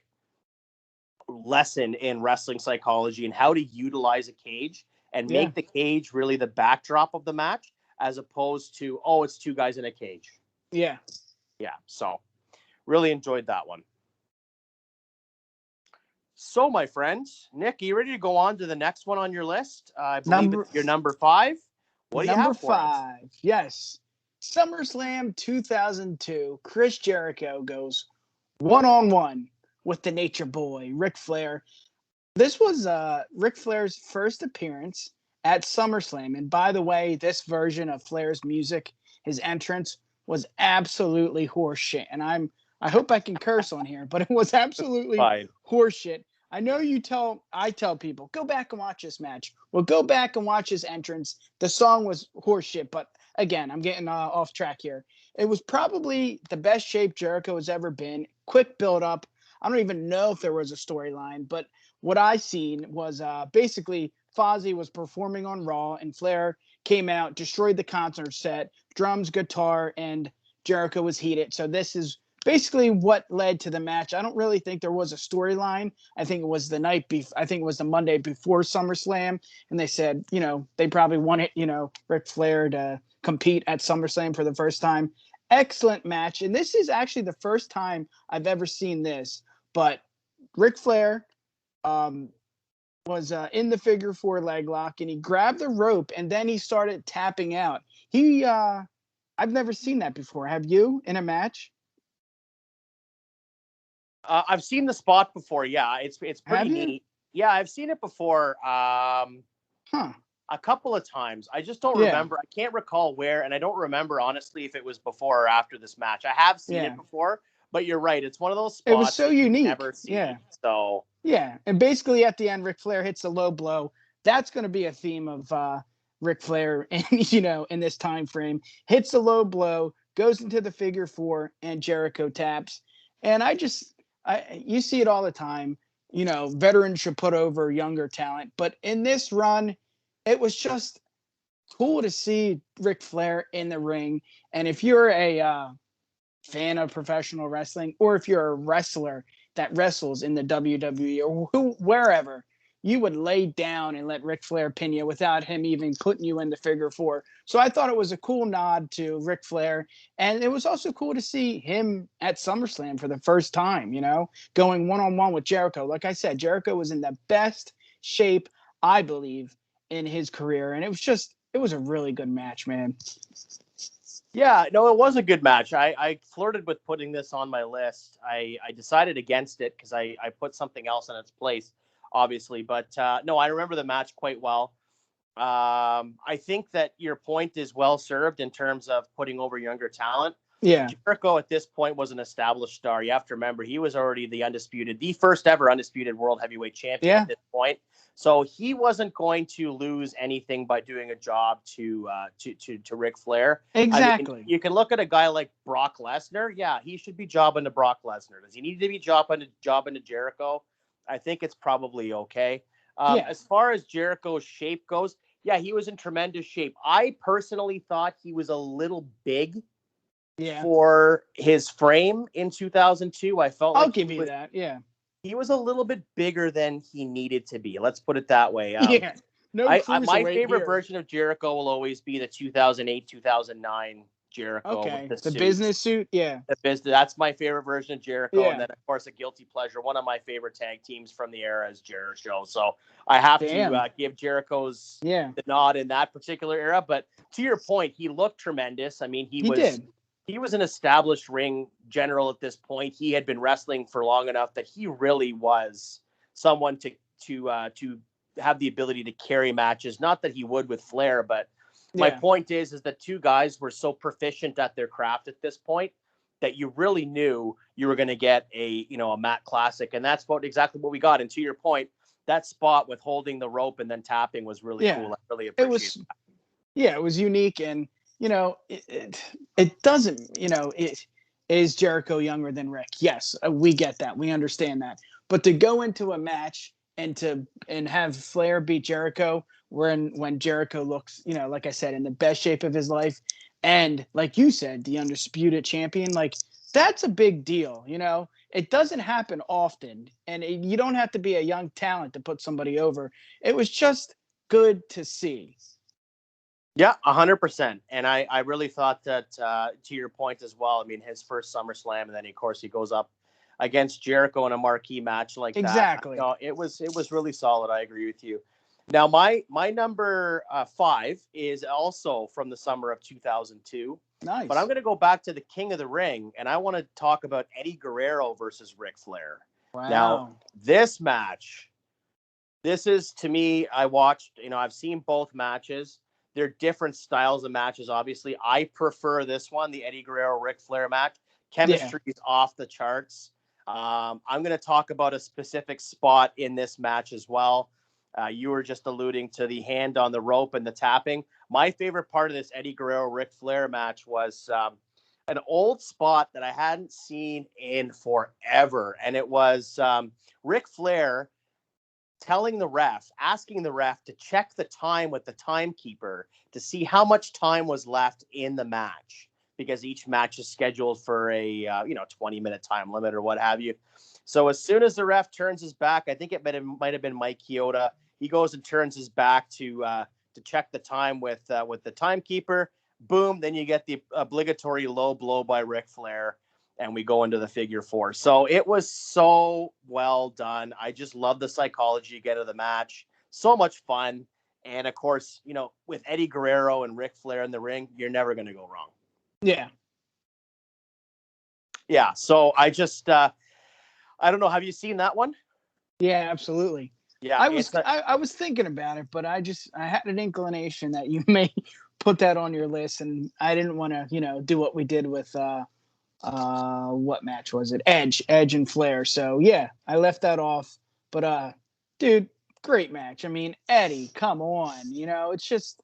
lesson in wrestling psychology and how to utilize a cage and make the cage really the backdrop of the match, as opposed to, it's two guys in a cage. Yeah. So really enjoyed that one. So, my friends, Nick, are you ready to go on to the next one on your list? I believe it's your number 5. What do you have for us? Number 5, yes. SummerSlam 2002, Chris Jericho goes one-on-one with the Nature Boy, Ric Flair. This was Ric Flair's first appearance at SummerSlam. And by the way, this version of Flair's music, his entrance, was absolutely horseshit. And I hope I can curse on here, but it was absolutely horseshit. I know I tell people, go back and watch this match. Well, go back and watch his entrance. The song was horseshit, but again, I'm getting off track here. It was probably the best shape Jericho has ever been. Quick build up. I don't even know if there was a storyline, but what I seen was basically Fozzy was performing on Raw and Flair came out, destroyed the concert set, drums, guitar, and Jericho was heated. So this is basically what led to the match. I don't really think there was a storyline. I think it was the Monday before SummerSlam, and they said, they probably wanted, Ric Flair to compete at SummerSlam for the first time. Excellent match, and this is actually the first time I've ever seen this. But Ric Flair was in the figure 4 leg lock, and he grabbed the rope, and then he started tapping out. I've never seen that before. Have you, in a match? I've seen the spot before. Yeah, it's pretty neat. Yeah, I've seen it before. A couple of times. I just don't remember. I can't recall where, and I don't remember honestly if it was before or after this match. I have seen it before, but you're right. It's one of those spots. It was so unique. Never seen. So and basically at the end, Ric Flair hits a low blow. That's going to be a theme of Ric Flair, and in this time frame, hits a low blow, goes into the figure 4, and Jericho taps. And you see it all the time. Veterans should put over younger talent. But in this run, it was just cool to see Ric Flair in the ring. And if you're a fan of professional wrestling, or if you're a wrestler that wrestles in the WWE or wherever, you would lay down and let Ric Flair pin you without him even putting you in the figure 4. So I thought it was a cool nod to Ric Flair. And it was also cool to see him at SummerSlam for the first time, going one-on-one with Jericho. Like I said, Jericho was in the best shape, I believe, in his career. And it was a really good match, man. Yeah, no, it was a good match. I flirted with putting this on my list. I decided against it because I put something else in its place, obviously. But no, I remember the match quite well. I think that your point is well served in terms of putting over younger talent. Yeah. Jericho at this point was an established star. You have to remember, he was already the first ever undisputed world heavyweight champion at this point. So he wasn't going to lose anything by doing a job to Ric Flair. Exactly. I mean, you can look at a guy like Brock Lesnar. Yeah, he should be jobbing to Brock Lesnar. Does he need to be jobbing to Jericho? I think it's probably okay. As far as Jericho's shape goes, yeah, he was in tremendous shape. I personally thought he was a little big for his frame in 2002. I felt I'll give you that. Yeah. He was a little bit bigger than he needed to be. Let's put it that way. No, my favorite version of Jericho will always be the 2008, 2009 Jericho with Okay. the The suit. business suit. Yeah. The business. That's my favorite version of Jericho. Yeah. And then, of course, a guilty pleasure. One of my favorite tag teams from the era is Jericho. So I have Damn. to give Jericho's Yeah. the nod in that particular era. But to your point, he looked tremendous. I mean, He did. he was an established ring general at this point. He had been wrestling for long enough that he really was someone to have the ability to carry matches. Not that he would with Flair, but my Yeah. point is that two guys were so proficient at their craft at this point that you really knew you were going to get a Matt Classic, and that's exactly what we got. And to your point, that spot with holding the rope and then tapping was really cool. I really It appreciate was. Yeah, it was unique, and it doesn't. Is Jericho younger than Rick? Yes, we get that, we understand that. But to go into a match and have Flair beat Jericho, when Jericho looks, like I said, in the best shape of his life, and like you said, the undisputed champion, like that's a big deal. It doesn't happen often, and you don't have to be a young talent to put somebody over. It was just good to see. Yeah, 100%. And I really thought that, to your point as well, I mean, his first SummerSlam, and then, of course, he goes up against Jericho in a marquee match like that. Exactly. It was really solid. I agree with you. Now, my number 5 is also from the summer of 2002. Nice. But I'm going to go back to the King of the Ring, and I want to talk about Eddie Guerrero versus Ric Flair. Wow. Now, this match, this is, to me, I watched, I've seen both matches. They're different styles of matches, obviously. I prefer this one, the Eddie Guerrero-Ric Flair match. Chemistry is off the charts. I'm going to talk about a specific spot in this match as well. You were just alluding to the hand on the rope and the tapping. My favorite part of this Eddie Guerrero-Ric Flair match was an old spot that I hadn't seen in forever. And it was Ric Flair asking the ref to check the time with the timekeeper to see how much time was left in the match, because each match is scheduled for a 20-minute time limit or what have you. So as soon as the ref turns his back, I think it might have been Mike Chioda, he goes and turns his back to check the time with the timekeeper. Boom, then you get the obligatory low blow by Ric Flair, and we go into the figure 4. So it was so well done. I just love the psychology again of the match. So much fun. And of course, with Eddie Guerrero and Ric Flair in the ring, you're never going to go wrong. Yeah. Yeah. So I just, I don't know. Have you seen that one? Yeah, absolutely. Yeah. I was thinking about it, but I had an inclination that you may put that on your list, and I didn't want to, do what we did with, what match was it? Edge and Flair. So yeah, I left that off. But dude, great match. I mean, Eddie, come on, it's just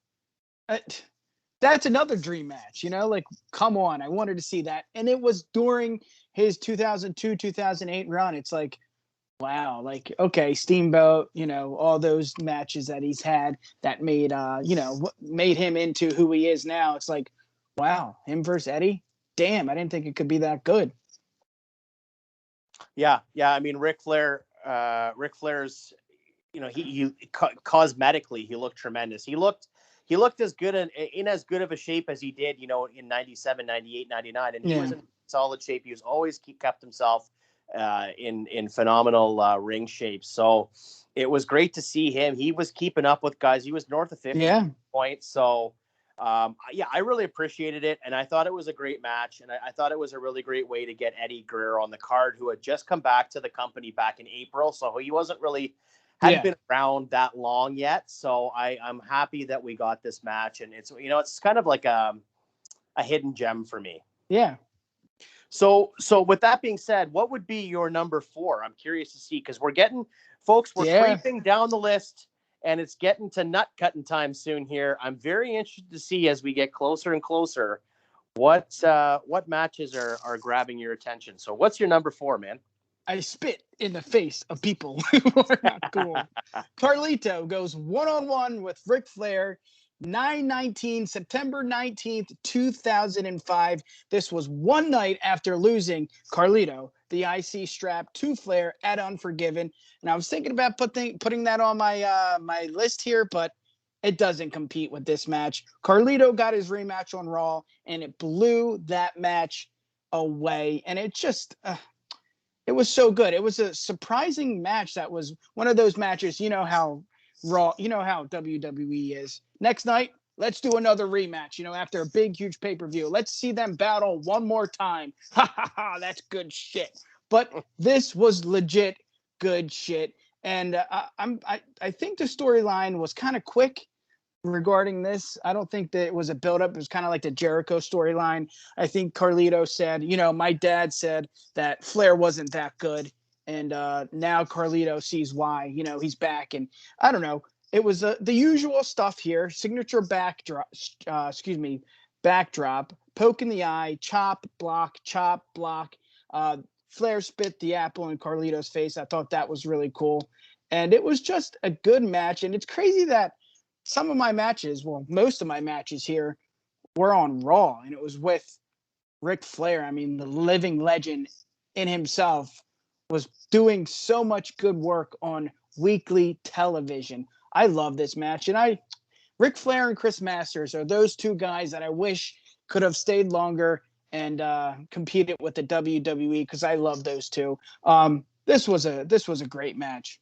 that's another dream match. Like, come on, I wanted to see that, and it was during his 2002-2008 run. It's like, wow, like, okay, Steamboat, all those matches that he's had that made made him into who he is now. It's like, wow, him versus Eddie. Damn, I didn't think it could be that good. Yeah. I mean, Ric Flair's, he cosmetically, he looked tremendous. He looked as good in as good of a shape as he did, in 97, 98, 99. And he was in solid shape. He was always kept himself in phenomenal ring shape. So it was great to see him. He was keeping up with guys. He was north of 50 points. So I really appreciated it, and I thought it was a great match, and I thought it was a really great way to get Eddie Guerrero on the card, who had just come back to the company back in April, so he hadn't been around that long yet. So I'm happy that we got this match, and it's kind of like a hidden gem for me. Yeah. So with that being said, what would be your number 4? I'm curious to see, because we're creeping down the list. And it's getting to nut cutting time soon here. I'm very interested to see, as we get closer and closer, what matches are grabbing your attention. So what's your number 4, man? I spit in the face of people who are not cool. Carlito goes one-on-one with Ric Flair, September 19th, 2005. This was one night after losing Carlito the IC strap to Flair at Unforgiven. And I was thinking about putting that on my my list here, but it doesn't compete with this match. Carlito got his rematch on Raw, and it blew that match away. And it just, it was so good. It was a surprising match. That was one of those matches. You know how Raw, you know how WWE is. Next night, let's do another rematch. After a big, huge pay-per-view, let's see them battle one more time. Ha ha ha! That's good shit. But this was legit good shit. And I think the storyline was kind of quick regarding this. I don't think that it was a build-up. It was kind of like the Jericho storyline. I think Carlito said, my dad said that Flair wasn't that good. And now Carlito sees why, he's back. And I don't know. It was the usual stuff here. Signature backdrop, poke in the eye, chop, block. Flair spit the apple in Carlito's face. I thought that was really cool. And it was just a good match. And it's crazy that some of my matches, most of my matches here were on Raw, and it was with Ric Flair. I mean, the living legend in himself was doing so much good work on weekly television. I love this match. And Ric Flair and Chris Masters are those two guys that I wish could have stayed longer and competed with the WWE, because I love those two. This was a great match.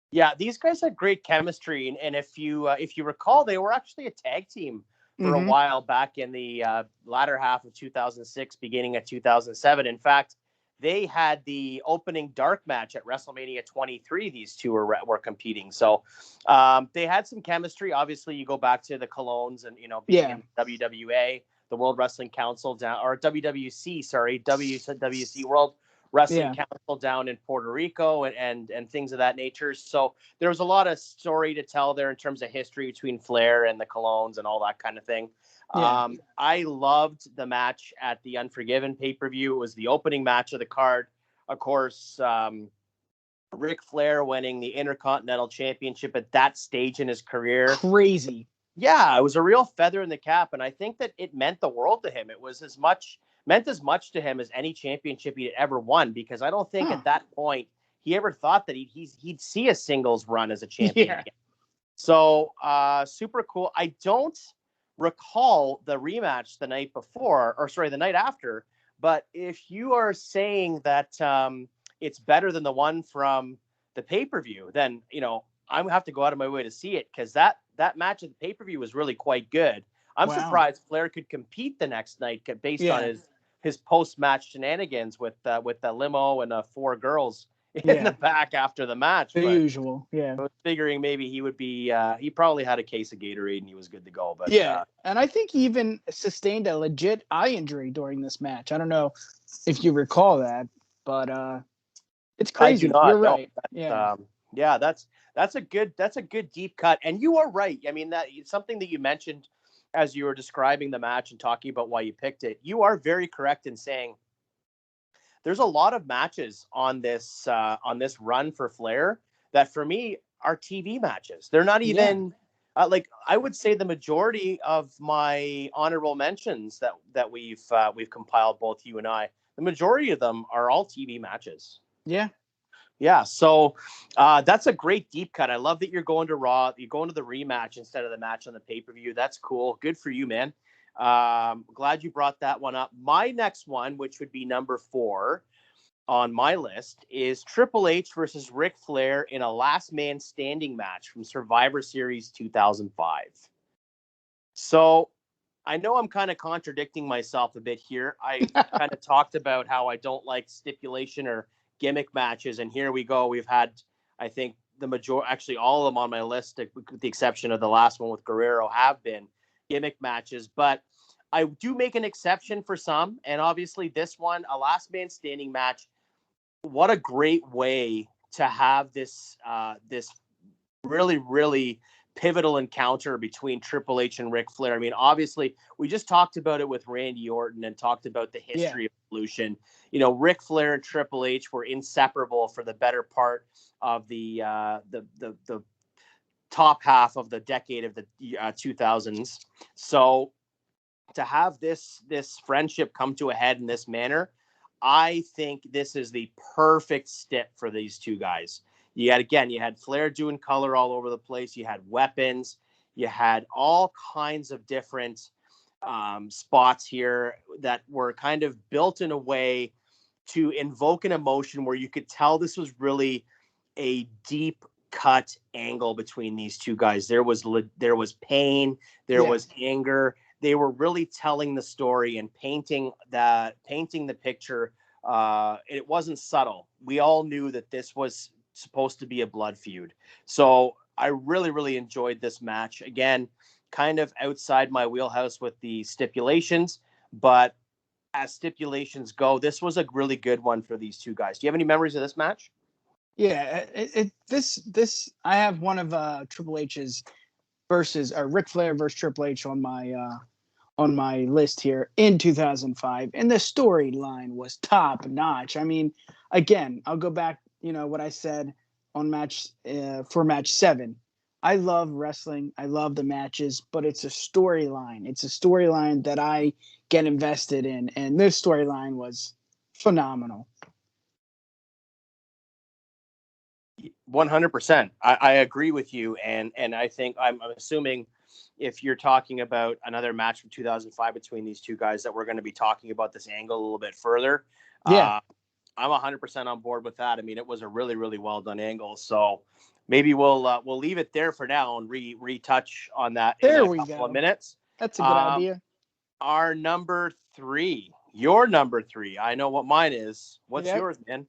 Yeah, these guys had great chemistry, and if you recall, they were actually a tag team for a while back in the latter half of 2006, beginning of 2007. In fact, they had the opening dark match at WrestleMania 23. These two were competing, so they had some chemistry. Obviously, you go back to the Colognes and being in WWA, the World Wrestling Council or WWC, WWC World Wrestling Council down in Puerto Rico and things of that nature. So there was a lot of story to tell there in terms of history between Flair and the Colognes and all that kind of thing. Yeah. I loved the match at the Unforgiven pay-per-view. It was the opening match of the card. Of course, Ric Flair winning the Intercontinental Championship at that stage in his career. Crazy. Yeah, it was a real feather in the cap, and I think that it meant the world to him. It was meant as much to him as any championship he'd ever won, because I don't think at that point he ever thought that he'd see a singles run as a champion. Yeah. So super cool. I don't recall the rematch the night after, but if you are saying that it's better than the one from the pay-per-view, then I have to go out of my way to see it, because that match at the pay-per-view was really quite good. I'm surprised Flair could compete the next night based on his post-match shenanigans with the limo and 4 girls in the back after the match. The usual, yeah. I was figuring maybe he would be. He probably had a case of Gatorade and he was good to go. But and I think he even sustained a legit eye injury during this match. I don't know if you recall that, but it's crazy. You're right. That's a good deep cut. And you are right. I mean, that something that you mentioned as you were describing the match and talking about why you picked it. You are very correct in saying there's a lot of matches on this run for Flair that for me are TV matches. They're not even like, I would say the majority of my honorable mentions that we've compiled, both you and I, the majority of them are all TV matches. Yeah, so that's a great deep cut. I love that you're going to Raw. You're going to the rematch instead of the match on the pay-per-view. That's cool. Good for you, man. Glad you brought that one up. My next one, which would be number 4 on my list, is Triple H versus Ric Flair in a last man standing match from Survivor Series 2005. So I know I'm kind of contradicting myself a bit here. I kind of talked about how I don't like stipulation or gimmick matches, and here we go. We've had, I think, actually all of them on my list, with the exception of the last one with Guerrero, have been gimmick matches, but I do make an exception for some, and obviously this one, a last man standing match. What a great way to have this really, really pivotal encounter between Triple H and Ric Flair. I mean, obviously, we just talked about it with Randy Orton and talked about the history of Evolution. Ric Flair and Triple H were inseparable for the better part of the top half of the decade of the 2000s. So to have this friendship come to a head in this manner, I think this is the perfect step for these two guys. You had Flair doing color all over the place. You had weapons. You had all kinds of different spots here that were kind of built in a way to invoke an emotion where you could tell this was really a deep cut angle between these two guys. There was pain, there was anger. They were really telling the story and painting the picture. It wasn't subtle. We all knew that this was supposed to be a blood feud. So I really, really enjoyed this match. Again, kind of outside my wheelhouse with the stipulations, but as stipulations go, this was a really good one for these two guys. Do you have any memories of this match? Yeah, this I have one of Triple H's versus Ric Flair versus Triple H on my list here in 2005, and the storyline was top notch. I mean, again, I'll go back, what I said on for match 7. I love wrestling. I love the matches, but it's a storyline. It's a storyline that I get invested in, and this storyline was phenomenal. 100%. I agree with you, and I think I'm assuming if you're talking about another match from 2005 between these two guys that we're going to be talking about this angle a little bit further. Yeah, I'm 100% on board with that. I mean, it was a really, really well done angle. So maybe we'll leave it there for now and retouch on that there in a we couple go. of minutes. That's a good idea. Our number 3, your number 3. I know what mine is. What's yours, man?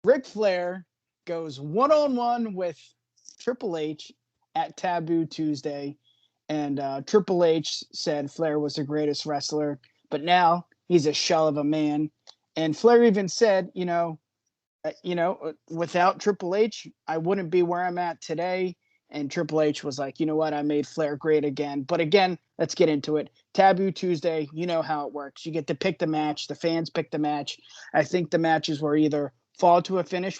Ric Flair goes one-on-one with Triple H at Taboo Tuesday, and Triple H said Flair was the greatest wrestler, but now he's a shell of a man. And Flair even said, without Triple H, I wouldn't be where I'm at today. And Triple H was like, you know what? I made Flair great again. But again, let's get into it. Taboo Tuesday, you know how it works. You get to pick the match. The fans pick the match. I think the matches were either fall to a finish,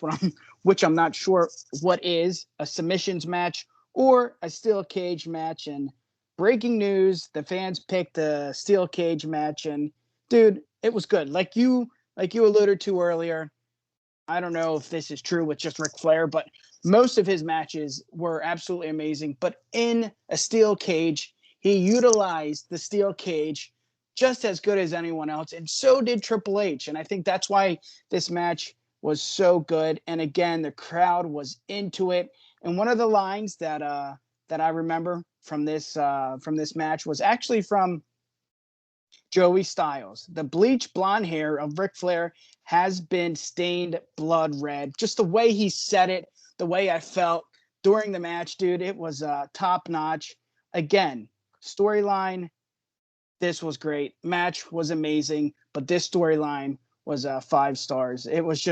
which I'm not sure what is, a submissions match or a steel cage match. And breaking news, the fans picked a steel cage match. And dude, it was good. Like you alluded to earlier, I don't know if this is true with just Ric Flair, but most of his matches were absolutely amazing. But in a steel cage, he utilized the steel cage just as good as anyone else, and so did Triple H. And I think that's why this match was so good. And again, the crowd was into it. And one of the lines that I remember from this match was actually from Joey Styles. The bleach blonde hair of Ric Flair has been stained blood red. Just the way he said it, the way I felt during the match, dude, it was top notch. Again, storyline, this was great. Match was amazing, but this storyline was 5 stars. It was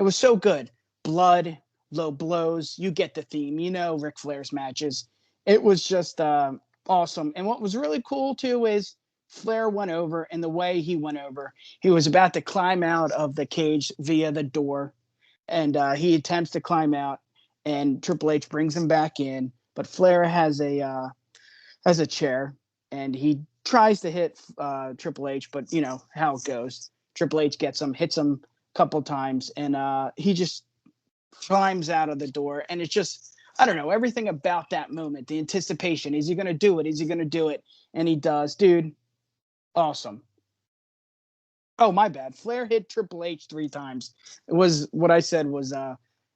so good. Blood, low blows. You get the theme. Ric Flair's matches. It was just awesome. And what was really cool too is Flair went over, and the way he went over, he was about to climb out of the cage via the door, and he attempts to climb out, and Triple H brings him back in, but Flair has a chair, and he tries to hit Triple H, but you know how it goes. Triple H gets him, hits him a couple times, and he just climbs out of the door, and it's just, I don't know, everything about that moment, the anticipation. Is he going to do it? Is he going to do it? And he does. Dude, awesome. Oh, my bad. Flair hit Triple H 3 times. It was what I said was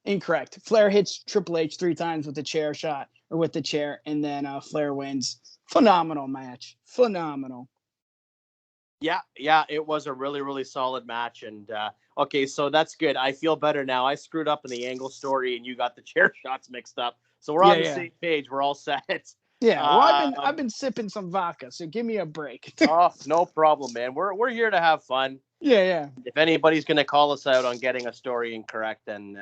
incorrect. Flair hits Triple H 3 times with the chair shot, or with the chair, and then Flair wins. Phenomenal match. Phenomenal. Yeah, it was a really, really solid match. And okay, so that's good. I feel better now. I screwed up in the angle story, and you got the chair shots mixed up. So we're on the same page. We're all set. Yeah, well, I've been sipping some vodka, so give me a break. Oh, no problem, man. We're here to have fun. Yeah. If anybody's gonna call us out on getting a story incorrect, then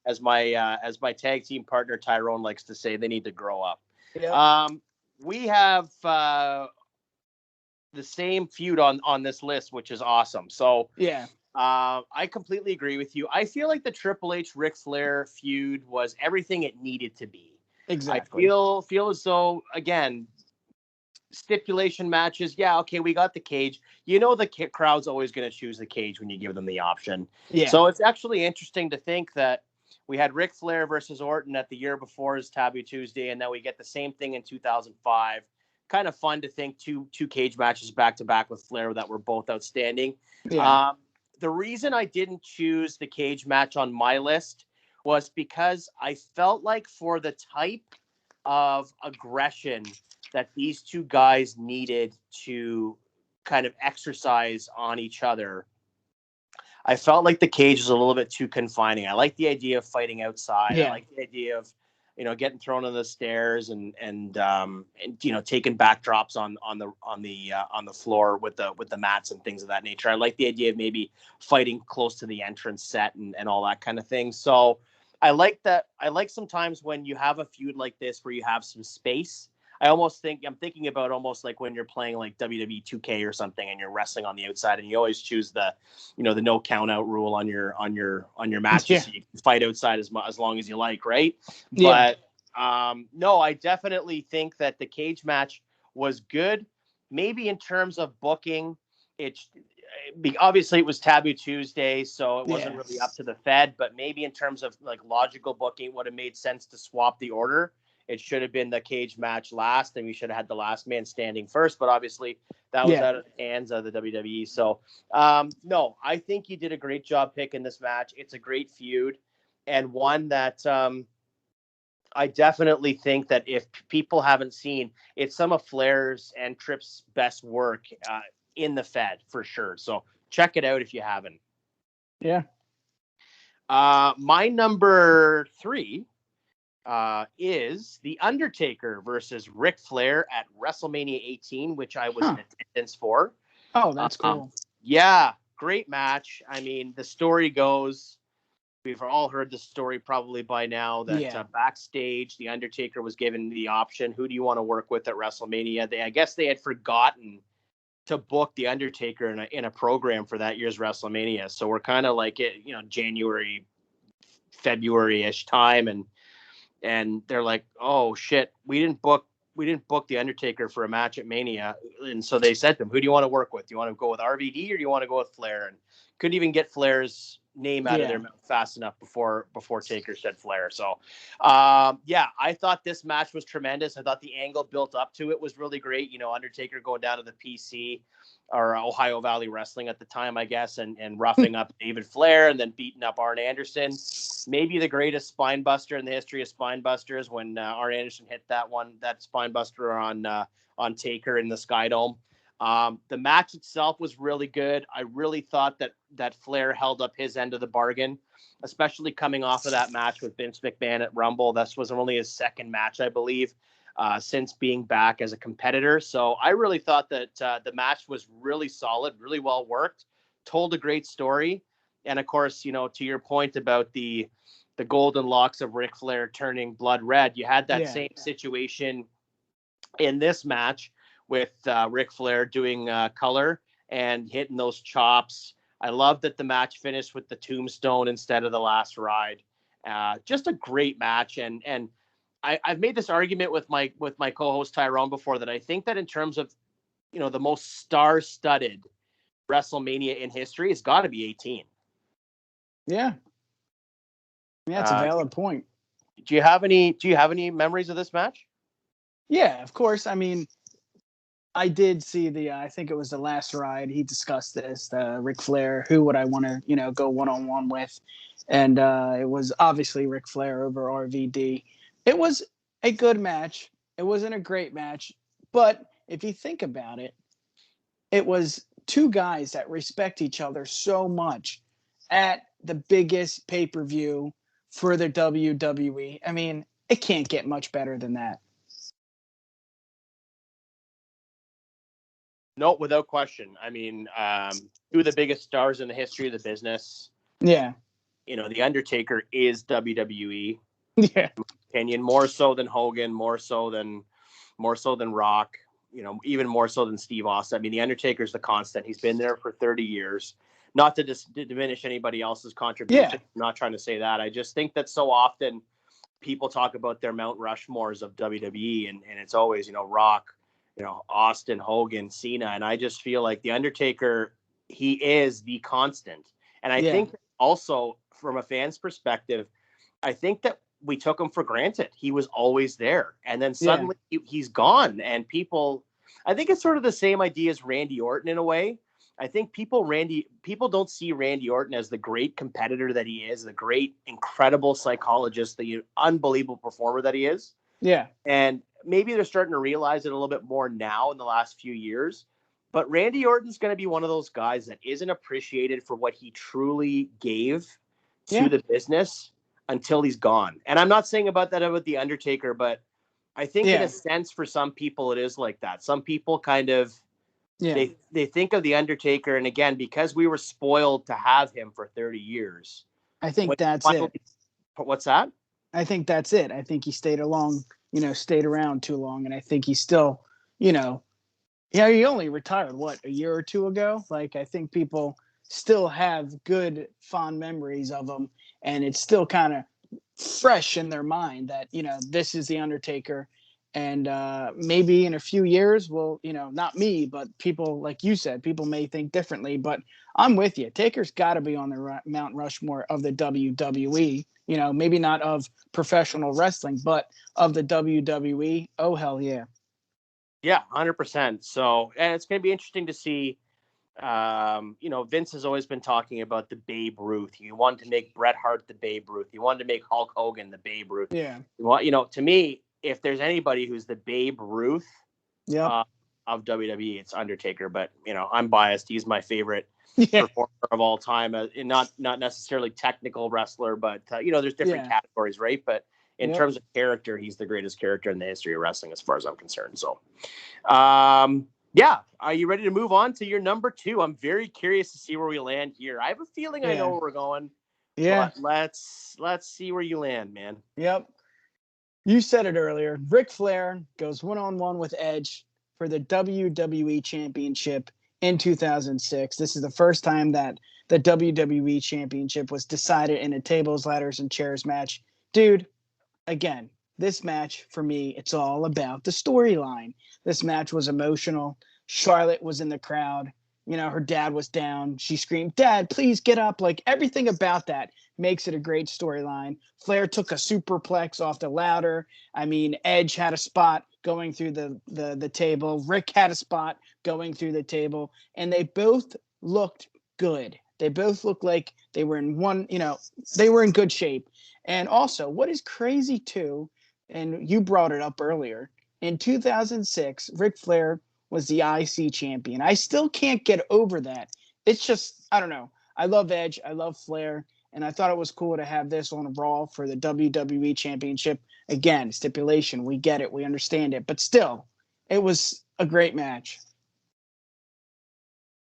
as my tag team partner Tyrone likes to say, they need to grow up. Yeah. We have the same feud on this list, which is awesome. So yeah. I completely agree with you. I feel like the Triple H Ric Flair feud was everything it needed to be. Exactly. I feel as though, again, stipulation matches. Yeah, okay, we got the cage. You know, the crowd's always going to choose the cage when you give them the option. Yeah. So it's actually interesting to think that we had Ric Flair versus Orton at the year before his Taboo Tuesday, and then we get the same thing in 2005. Kind of fun to think two cage matches back to back with Flair that were both outstanding. Yeah. The reason I didn't choose the cage match on my list was because I felt like for the type of aggression that these two guys needed to kind of exercise on each other, I felt like the cage was a little bit too confining. I like the idea of fighting outside. Yeah. I like the idea of, getting thrown on the stairs and taking backdrops on the floor with the mats and things of that nature. I like the idea of maybe fighting close to the entrance set and all that kind of thing. So I like that. I like sometimes when you have a feud like this where you have some space. I'm thinking about almost like when you're playing like WWE 2K or something and you're wrestling on the outside and you always choose the no count out rule on your matches. Yeah. So you can fight outside as long as you like. Right. Yeah. But no, I definitely think that the cage match was good. Maybe in terms of booking, obviously it was Taboo Tuesday, so it wasn't really up to the Fed, but maybe in terms of like logical booking, it would have made sense to swap the order. It should have been the cage match last, and we should have had the last man standing first. But obviously, that was out of the hands of the WWE. So, no, I think you did a great job picking this match. It's a great feud, and one that I definitely think that if people haven't seen, it's some of Flair's and Tripp's best work in the Fed for sure. So check it out if you haven't. Yeah. My number 3. Is The Undertaker versus Ric Flair at WrestleMania 18, which I was in attendance for. Oh, that's cool. Yeah, great match. I mean, the story goes, we've all heard the story probably by now, that backstage, The Undertaker was given the option, who do you want to work with at WrestleMania? I guess they had forgotten to book The Undertaker in a program for that year's WrestleMania. So we're kind of like it, January, February-ish time, and they're like, oh shit, we didn't book The Undertaker for a match at Mania. And so they said to him, who do you want to work with? Do you want to go with RVD or do you want to go with Flair? And couldn't even get Flair's name out of their mouth fast enough before Taker said Flair. So I thought this match was tremendous. I thought the angle built up to it was really great. Undertaker going down to the PC or Ohio Valley Wrestling at the time, I guess, and roughing up David Flair and then beating up Arn Anderson. Maybe the greatest spine buster in the history of spine busters when Arn Anderson hit that spine buster on Taker in the Sky Dome. The match itself was really good. I really thought that Flair held up his end of the bargain, especially coming off of that match with Vince McMahon at Rumble. This was only his second match, I believe, since being back as a competitor. So I really thought that the match was really solid, really well worked, told a great story. And of course, to your point about the golden locks of Ric Flair turning blood red, you had that same situation in this match with Ric Flair doing color and hitting those chops. I love that the match finished with the tombstone instead of the last ride. Just a great match. And I've made this argument with my co-host Tyrone before that I think that in terms of, the most star-studded WrestleMania in history, it's got to be 18. Yeah. That's a valid point. Do you have any memories of this match? Yeah, of course. I mean, I did see I think it was the last ride. He discussed this, Ric Flair, who would I want to, go one-on-one with? And it was obviously Ric Flair over RVD. It was a good match. It wasn't a great match. But if you think about it, it was two guys that respect each other so much at the biggest pay-per-view for the WWE. I mean, it can't get much better than that. No, without question. I mean, two of the biggest stars in the history of the business. Yeah. The Undertaker is WWE. Yeah. In my opinion, more so than Hogan, more so than Rock, even more so than Steve Austin. I mean, the Undertaker's the constant. He's been there for 30 years. Not to diminish anybody else's contribution. Yeah. I'm not trying to say that. I just think that so often people talk about their Mount Rushmores of WWE, and it's always, Rock, Austin, Hogan, Cena. And I just feel like the Undertaker, he is the constant. And I think also from a fan's perspective, I think that we took him for granted. He was always there. And then Yeah. suddenly he's gone. And I think it's sort of the same idea as Randy Orton in a way. I think people don't see Randy Orton as the great competitor that he is, the great, incredible psychologist, the unbelievable performer that he is. Yeah. And maybe they're starting to realize it a little bit more now in the last few years. But Randy Orton's going to be one of those guys that isn't appreciated for what he truly gave to the business until he's gone. And I'm not saying about The Undertaker, but I think in a sense for some people it is like that. Some people kind of they think of The Undertaker, and again, because we were spoiled to have him for 30 years. I think that's it. What's that? I think that's it. I think he stayed around too long, and I think he's still, he only retired a year or two ago. Like, I think people still have good fond memories of him, and it's still kind of fresh in their mind that this is The Undertaker. And maybe in a few years, not me, but people, like you said, people may think differently. But I'm with you. Taker's got to be on the Mount Rushmore of the WWE. Maybe not of professional wrestling, but of the WWE. Oh, hell yeah. Yeah, 100%. So, and it's going to be interesting to see. Vince has always been talking about the Babe Ruth. He wanted to make Bret Hart the Babe Ruth. He wanted to make Hulk Hogan the Babe Ruth. Yeah. To me, if there's anybody who's the Babe Ruth of WWE, it's Undertaker. But I'm biased. He's my favorite performer of all time. Not necessarily technical wrestler, but there's different categories, right? But in terms of character, he's the greatest character in the history of wrestling, as far as I'm concerned. So, are you ready to move on to your number 2? I'm very curious to see where we land here. I have a feeling I know where we're going. Yeah. But let's see where you land, man. Yep. You said it earlier. Ric Flair goes one-on-one with Edge for the WWE Championship in 2006. This is the first time that the WWE Championship was decided in a tables, ladders, and chairs match. Dude, again, this match, for me, it's all about the storyline. This match was emotional. Charlotte was in the crowd. Her dad was down. She screamed, "Dad, please get up." Like, everything about that makes it a great storyline. Flair took a superplex off the ladder. I mean, Edge had a spot going through the table. Rick had a spot going through the table. And they both looked good. They both looked like they were they were in good shape. And also, what is crazy too, and you brought it up earlier, in 2006, Ric Flair was the IC champion. I still can't get over that. It's just, I don't know. I love Edge. I love Flair. And I thought it was cool to have this on Raw for the WWE Championship. Again, stipulation. We get it. We understand it. But still, it was a great match.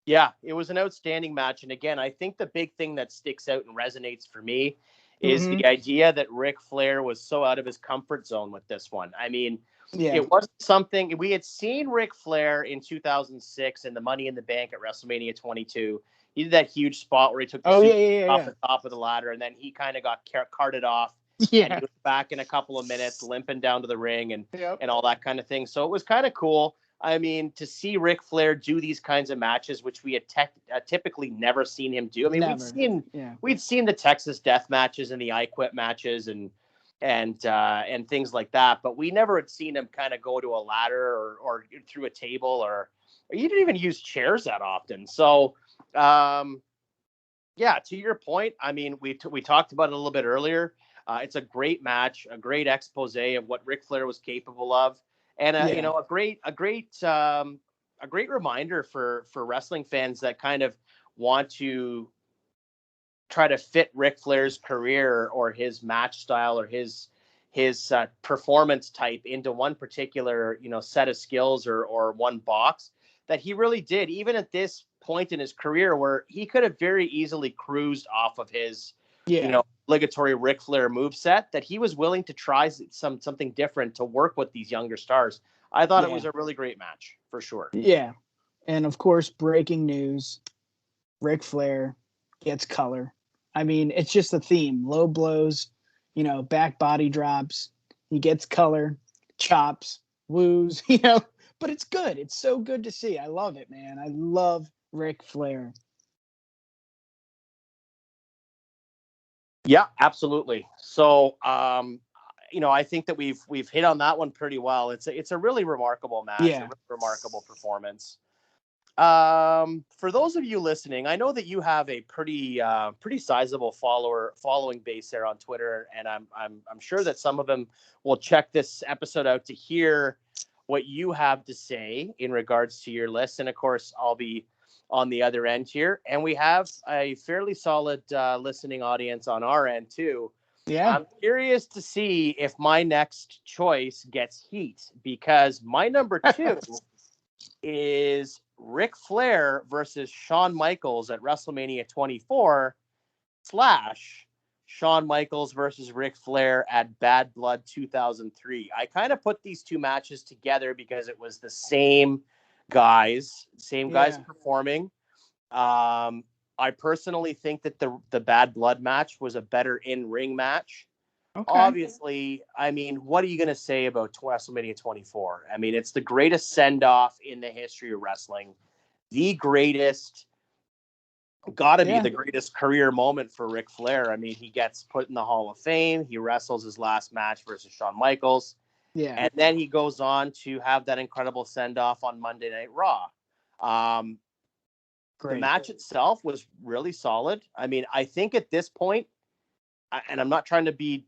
Yeah, it was an outstanding match. And again, I think the big thing that sticks out and resonates for me is the idea that Ric Flair was so out of his comfort zone with this one. I mean, it wasn't something we had seen Ric Flair in 2006 in the Money in the Bank at WrestleMania 22. He did that huge spot where he took the off the top of the ladder, and then he kind of got carted off. Yeah, and he was back in a couple of minutes, limping down to the ring and all that kind of thing. So it was kind of cool. I mean, to see Ric Flair do these kinds of matches, which we had typically never seen him do. I mean, we'd seen the Texas Death matches and the I Quit matches and things like that, but we never had seen him kind of go to a ladder or through a table or you didn't even use chairs that often. So, to your point, I mean, we talked about it a little bit earlier. It's a great match, a great expose of what Ric Flair was capable of, and a great reminder for wrestling fans that kind of want to try to fit Ric Flair's career or his match style or his performance type into one particular, set of skills or one box, that he really did, even at this point in his career where he could have very easily cruised off of his, obligatory Ric Flair moveset, that he was willing to try something different to work with these younger stars. I thought it was a really great match for sure. Yeah. And of course, breaking news, Ric Flair gets color. I mean, it's just a theme. Low blows, back body drops. He gets color, chops, woos, but it's good. It's so good to see. I love it, man. I love Ric Flair. Yeah, absolutely. So, I think that we've hit on that one pretty well. It's a really remarkable match, a Yeah. really remarkable performance. For those of you listening, I know that you have a pretty sizable following base there on Twitter, and I'm sure that some of them will check this episode out to hear what you have to say in regards to your list. And of course, I'll be on the other end here, and we have a fairly solid listening audience on our end too. Yeah. I'm curious to see if my next choice gets heat, because my number 2 is Ric Flair versus Shawn Michaels at WrestleMania 24 / Shawn Michaels versus Ric Flair at Bad Blood 2003. I kind of put these two matches together because it was the same guys performing. I personally think that the Bad Blood match was a better in-ring match. Okay. Obviously, I mean, what are you going to say about WrestleMania 24? I mean, it's the greatest send-off in the history of wrestling. The greatest, got to be the greatest career moment for Ric Flair. I mean, he gets put in the Hall of Fame. He wrestles his last match versus Shawn Michaels. Yeah. And then he goes on to have that incredible send-off on Monday Night Raw. The match itself was really solid. I mean, I think at this point, and I'm not trying to be,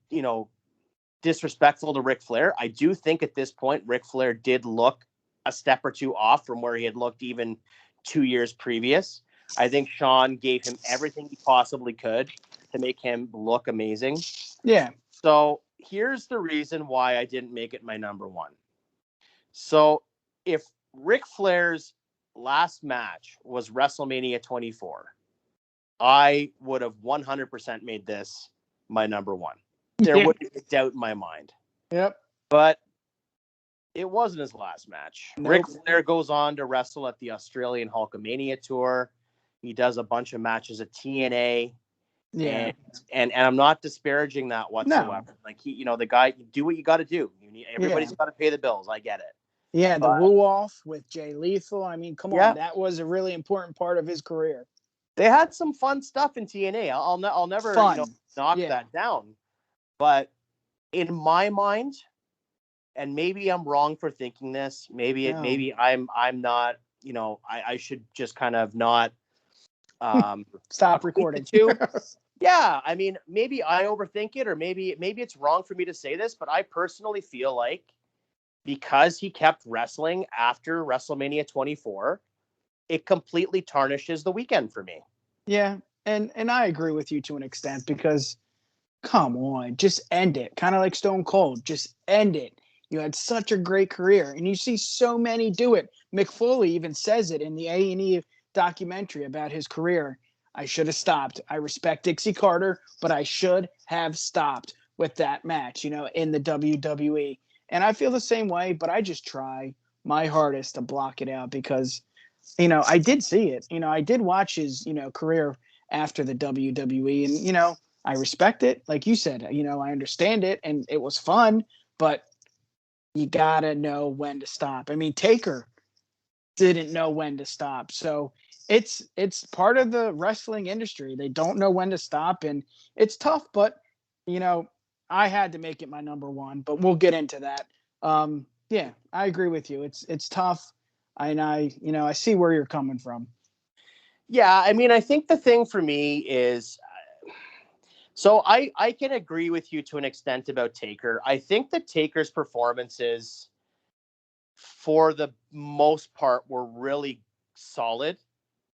disrespectful to Ric Flair, I do think at this point, Ric Flair did look a step or two off from where he had looked even 2 years previous. I think Shawn gave him everything he possibly could to make him look amazing. Yeah. So here's the reason why I didn't make it my number 1. So if Ric Flair's last match was WrestleMania 24, I would have 100% made this my number 1. There wouldn't be a doubt in my mind. Yep. But it wasn't his last match. Nope. Ric Flair goes on to wrestle at the Australian Hulkamania tour. He does a bunch of matches at TNA. Yeah. And I'm not disparaging that whatsoever. No. Like the guy, you do what you got to do. Everybody's got to pay the bills. I get it. Yeah, the woo off with Jay Lethal. I mean, come on, that was a really important part of his career. They had some fun stuff in TNA. I'll never knock that down. But in my mind, and maybe I'm wrong for thinking this. Maybe I'm not. I should just kind of not stop recording. Yeah, I mean, maybe I overthink it, or maybe it's wrong for me to say this, but I personally feel like because he kept wrestling after WrestleMania 24, it completely tarnishes the weekend for me. Yeah, and I agree with you to an extent, because come on, just end it. Kind of like Stone Cold, just end it. You had such a great career, and you see so many do it. Mick Foley even says it in the A&E documentary about his career. I should have stopped. I respect Dixie Carter, but I should have stopped with that match, in the WWE. And I feel the same way, but I just try my hardest to block it out because, I did see it. I did watch his, career after the WWE, and, I respect it. Like you said, I understand it, and it was fun, but you gotta know when to stop. I mean, Taker didn't know when to stop. So it's part of the wrestling industry. They don't know when to stop, and it's tough, but I had to make it my number 1, but we'll get into that. Yeah, I agree with you. It's tough. And I see where you're coming from. Yeah. I mean, I think the thing for me is, so I can agree with you to an extent about Taker. I think that Taker's performances, for the most part, were really solid.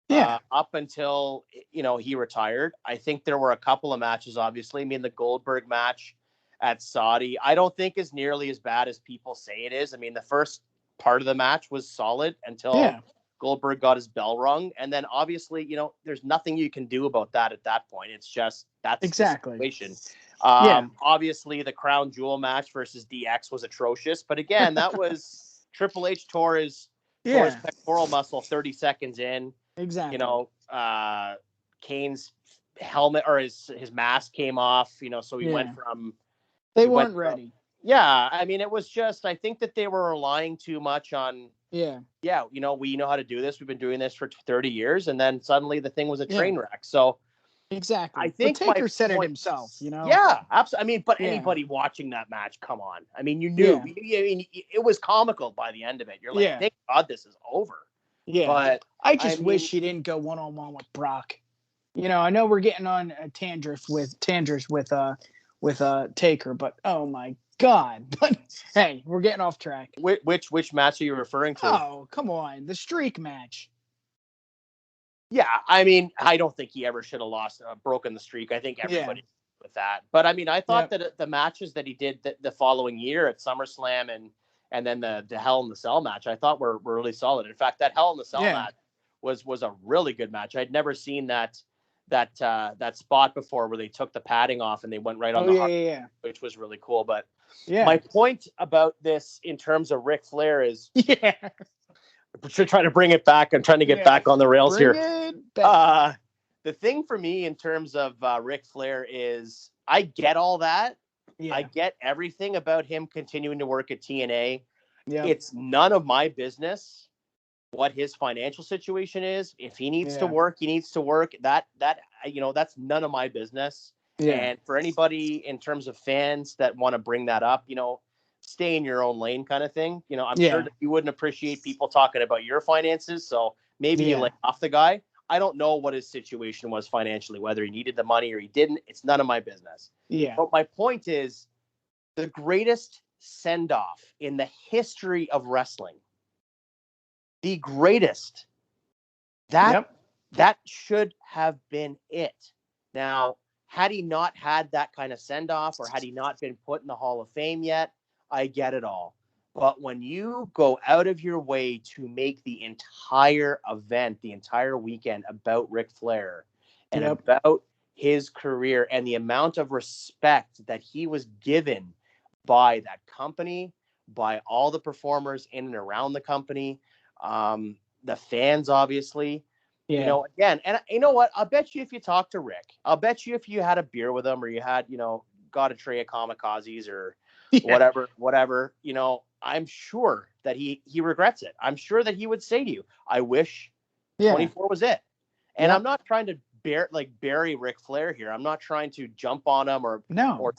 Yeah. Up until, he retired. I think there were a couple of matches, obviously. I mean, the Goldberg match at Saudi, I don't think is nearly as bad as people say it is. I mean, the first part of the match was solid until Goldberg got his bell rung. And then obviously, there's nothing you can do about that at that point. It's just, that's exactly the situation. Obviously, the Crown Jewel match versus DX was atrocious. But again, that was Triple H tore his pectoral muscle 30 seconds in. Exactly. Kane's helmet or his mask came off, so he went from... They weren't ready. I mean, it was just, I think that they were relying too much on... we know how to do this. We've been doing this for 30 years. And then suddenly the thing was a train wreck. So Exactly. I But think my Taker said it point, himself, you know? yeah, absolutely. I mean, but Yeah. anybody watching that match, come on. I mean, you knew. Yeah. I mean, it was comical by the end of it. You're like, Yeah. thank God this is over. Yeah. But I I just wish mean, she didn't go one-on-one with Brock. You know, I know we're getting on a tangent with Taker, but oh my God. But hey, we're getting off track. which match are you referring to? Oh, come on. The streak match. Yeah, I mean, I don't think he ever should have lost, broken the streak. I think Yeah. everybody with that. But I mean, I thought Yep. that the matches that he did the following year at SummerSlam and then the Hell in the Cell match, I thought were really solid. In fact, that Hell in the Cell Yeah. match was a really good match. I'd never seen that spot before where they took the padding off and they went right on Oh, the yeah, heart, yeah, which was really cool. But yeah. my point about this in terms of Ric Flair is Yeah. trying to bring it back. I'm trying to get Yeah. back on the rails Bring here. it back. The thing for me in terms of Ric Flair is I get all that. Yeah. I get everything about him continuing to work at TNA. Yep. It's none of my business what his financial situation is. If he needs to Yeah. work, he needs to work. That's none of my business. Yeah. And for anybody in terms of fans that want to bring that up, stay in your own lane kind of thing. I'm Yeah. sure that you wouldn't appreciate people talking about your finances. So maybe you Yeah. lay off the guy. I don't know what his situation was financially, whether he needed the money or he didn't. It's none of my business. Yeah. But my point is the greatest send off in the history of wrestling, the greatest, that should have been it. Now, had he not had that kind of send off or had he not been put in the Hall of Fame yet, I get it all. But when you go out of your way to make the entire event, the entire weekend about Ric Flair and about his career and the amount of respect that he was given by that company, by all the performers in and around the company, the fans, obviously, again, and you know what? I'll bet you if you talk to Rick, I'll bet you if you had a beer with him or you had, got a tray of kamikazes or whatever, I'm sure that he regrets it. I'm sure that he would say to you, I wish 24 was it. And I'm not trying to bury Ric Flair here. I'm not trying to jump on him or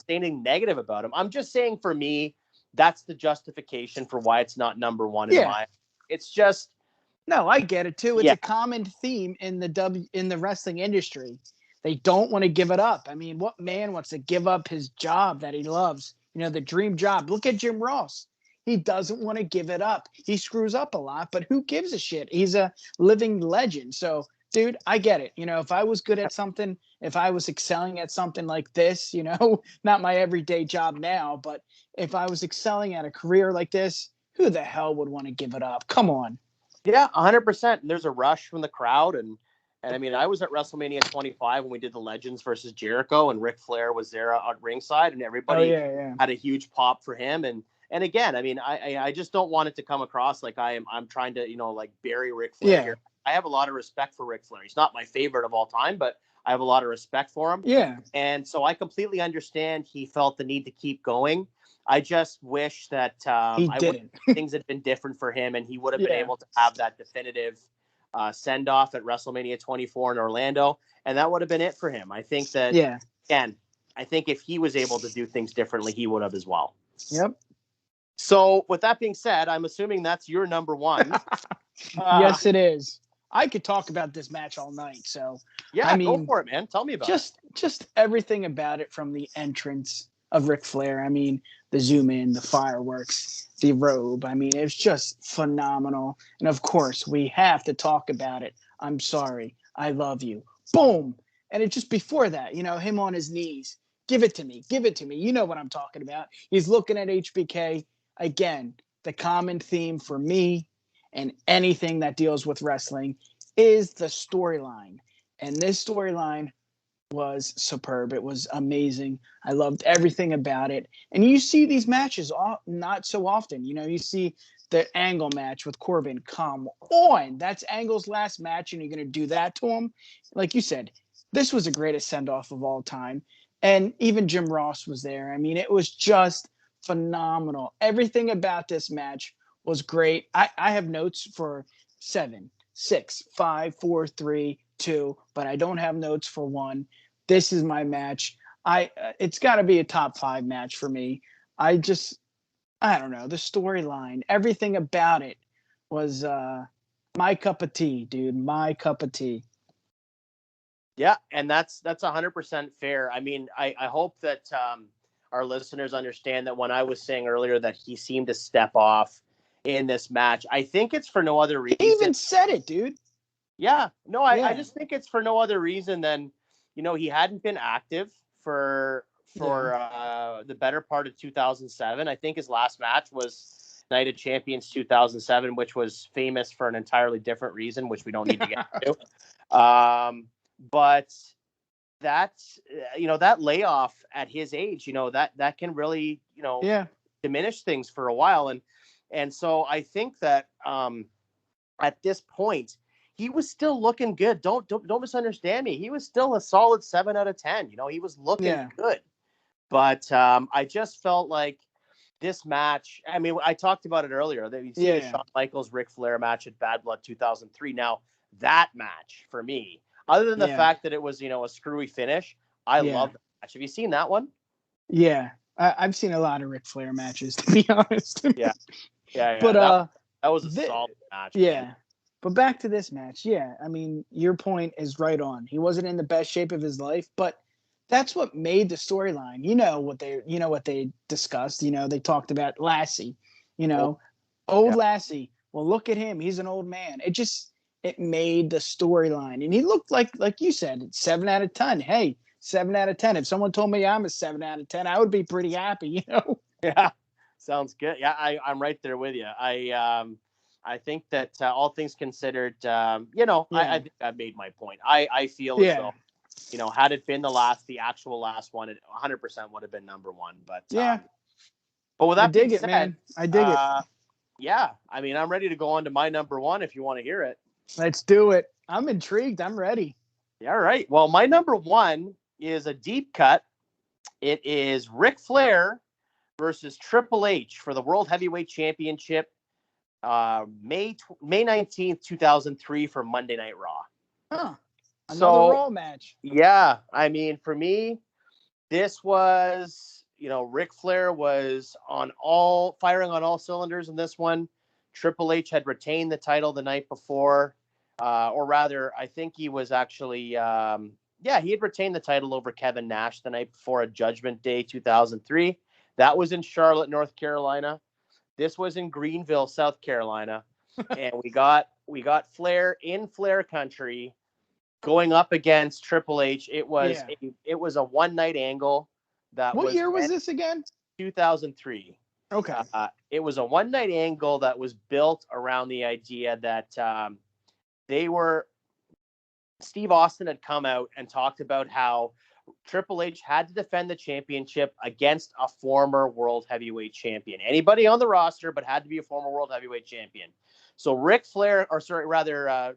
say anything negative about him. I'm just saying for me, that's the justification for why it's not number one in my. It's just. No, I get it too. It's a common theme in the wrestling industry. They don't want to give it up. I mean, what man wants to give up his job that he loves? The dream job. Look at Jim Ross. He doesn't want to give it up. He screws up a lot, but who gives a shit? He's a living legend. So, dude, I get it. If I was good at something, if I was excelling at something like this, not my everyday job now, but if I was excelling at a career like this, who the hell would want to give it up? Come on. Yeah, 100%. And there's a rush from the crowd. And I mean, I was at WrestleMania 25 when we did the Legends versus Jericho, and Ric Flair was there at ringside, and everybody had a huge pop for him. And again, I mean, I just don't want it to come across like I'm trying to, bury Ric Flair here. I have a lot of respect for Ric Flair. He's not my favorite of all time, but I have a lot of respect for him. Yeah. And so I completely understand he felt the need to keep going. I just wish that things had been different for him and he would have been able to have that definitive send off at WrestleMania 24 in Orlando. And that would have been it for him. I think that, again, I think if he was able to do things differently, he would have as well. Yep. So with that being said, I'm assuming that's your number one. Yes, it is. I could talk about this match all night. So yeah, I mean, go for it, man. Tell me about it. Just everything about it from the entrance of Ric Flair. I mean, the zoom in, the fireworks, the robe. I mean, it's just phenomenal. And of course, we have to talk about it. I'm sorry. I love you. Boom. And it just before that, him on his knees. Give it to me. Give it to me. You know what I'm talking about. He's looking at HBK. Again, the common theme for me and anything that deals with wrestling is the storyline. And this storyline was superb. It was amazing. I loved everything about it. And you see these matches not so often. You see the Angle match with Corbin. Come on. That's Angle's last match, and you're going to do that to him? Like you said, this was the greatest send-off of all time. And even Jim Ross was there. I mean, it was just phenomenal. Everything about this match was great. I have notes for 7, 6, 5, 4, 3, 2, but I don't have notes for 1. This is my match. It's got to be a top 5 match for me. I don't know, the storyline, everything about it was my cup of tea, dude. My cup of tea. Yeah, and that's 100% fair. I mean, I hope that our listeners understand that when I was saying earlier that he seemed to step off in this match, I think it's for no other reason. He even said it, dude. Yeah, no, I just think it's for no other reason than, he hadn't been active for the better part of 2007. I think his last match was Night of Champions 2007, which was famous for an entirely different reason, which we don't need to get into. But that's, that layoff at his age, that can really, diminish things for a while. And so I think that at this point, he was still looking good. Don't misunderstand me. He was still a solid 7 out of 10. He was looking good. But I just felt like this match, I mean, I talked about it earlier. That you see the Shawn Michaels Ric Flair match at Bad Blood 2003. Now, that match for me, other than the fact that it was, a screwy finish, I love that match. Have you seen that one? Yeah. I've seen a lot of Ric Flair matches, to be honest. Yeah. But that was a solid match. Yeah. Man. But back to this match. Yeah. I mean, your point is right on. He wasn't in the best shape of his life, but that's what made the storyline. What they discussed. They talked about Lassie. Old Lassie. Well, look at him. He's an old man. It made the storyline, and he looked like you said, 7 out of 10. Hey, 7 out of 10. If someone told me I'm a 7 out of 10, I would be pretty happy. Yeah, sounds good. Yeah, I'm right there with you. I think that all things considered, I think I've made my point. I feel as though, had it been the actual last one, it 100% would have been number 1. But but with that being said, man. I dig it. Yeah, I mean, I'm ready to go on to my number 1 if you want to hear it. Let's do it. I'm intrigued. I'm ready. Yeah, all right. Well, my number 1 is a deep cut. It is Ric Flair versus Triple H for the World Heavyweight Championship, May 19th, 2003 for Monday Night Raw. Huh. Another Raw match. Yeah. I mean, for me, this was, Ric Flair was firing on all cylinders in this one. Triple H had retained the title the night before, or rather, I think he was actually, he had retained the title over Kevin Nash the night before at Judgment Day 2003. That was in Charlotte, North Carolina. This was in Greenville, South Carolina, and we got Flair in Flair country going up against Triple H. It was a one-night angle. What year was this again? 2003. Okay. It was a one-night angle that was built around the idea that Steve Austin had come out and talked about how Triple H had to defend the championship against a former world heavyweight champion. Anybody on the roster, but had to be a former world heavyweight champion. So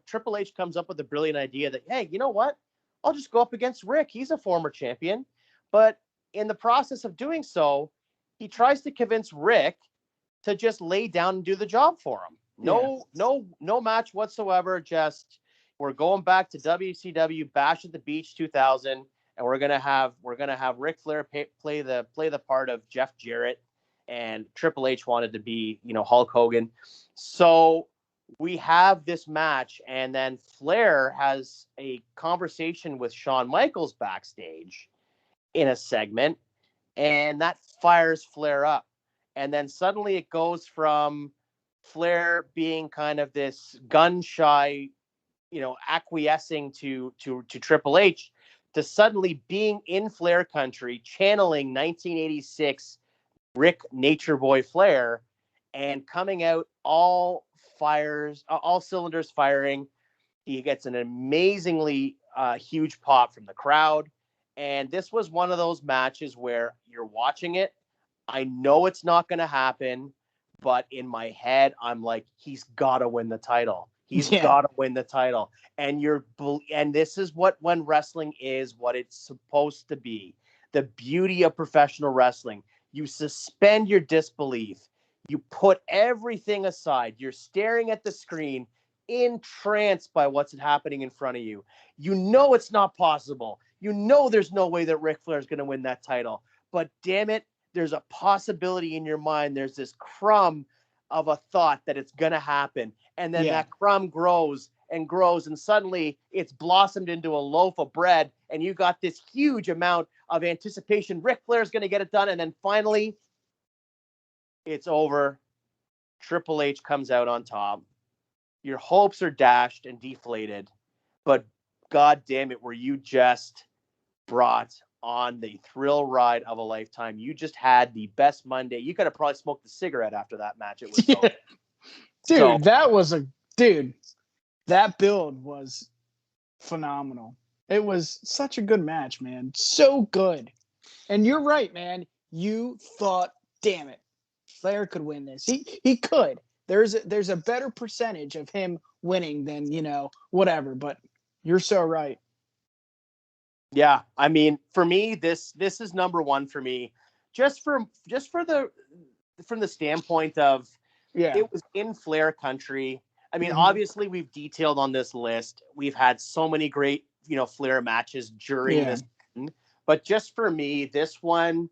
Triple H comes up with the brilliant idea that, hey, you know what? I'll just go up against Rick. He's a former champion. But in the process of doing so, he tries to convince Rick to just lay down and do the job for him. No match whatsoever. Just, we're going back to WCW Bash at the Beach 2000. And we're gonna have Ric Flair play the part of Jeff Jarrett, and Triple H wanted to be Hulk Hogan. So we have this match, and then Flair has a conversation with Shawn Michaels backstage in a segment, and that fires Flair up. And then suddenly it goes from Flair being kind of this gun shy, acquiescing to Triple H, to suddenly being in Flair country, channeling 1986 Rick Nature Boy Flair, and coming out all cylinders firing. He gets an amazingly huge pop from the crowd. And this was one of those matches where you're watching it. I know it's not going to happen, but in my head, I'm like, he's got to win the title. He's got to win the title. And this is when wrestling is what it's supposed to be. The beauty of professional wrestling. You suspend your disbelief. You put everything aside. You're staring at the screen entranced by what's happening in front of you. You know it's not possible. You know there's no way that Ric Flair is going to win that title. But damn it, there's a possibility in your mind. There's this crumb of a thought that it's going to happen. And then that crumb grows and grows, and suddenly it's blossomed into a loaf of bread, and you got this huge amount of anticipation. Ric Flair's going to get it done, and then finally, it's over. Triple H comes out on top. Your hopes are dashed and deflated, but God damn it, were you just brought on the thrill ride of a lifetime. You just had the best Monday. You could have probably smoked a cigarette after that match. It was that build was phenomenal. It was such a good match, man. So good. And you're right, man. You thought, damn it, Flair could win this. He could. There's a better percentage of him winning than, whatever, but you're so right. Yeah, I mean, for me, this is number one for me, from the standpoint of it was in Flair country. I mean, obviously, we've detailed on this list. We've had so many great, Flair matches during this, but just for me, this one,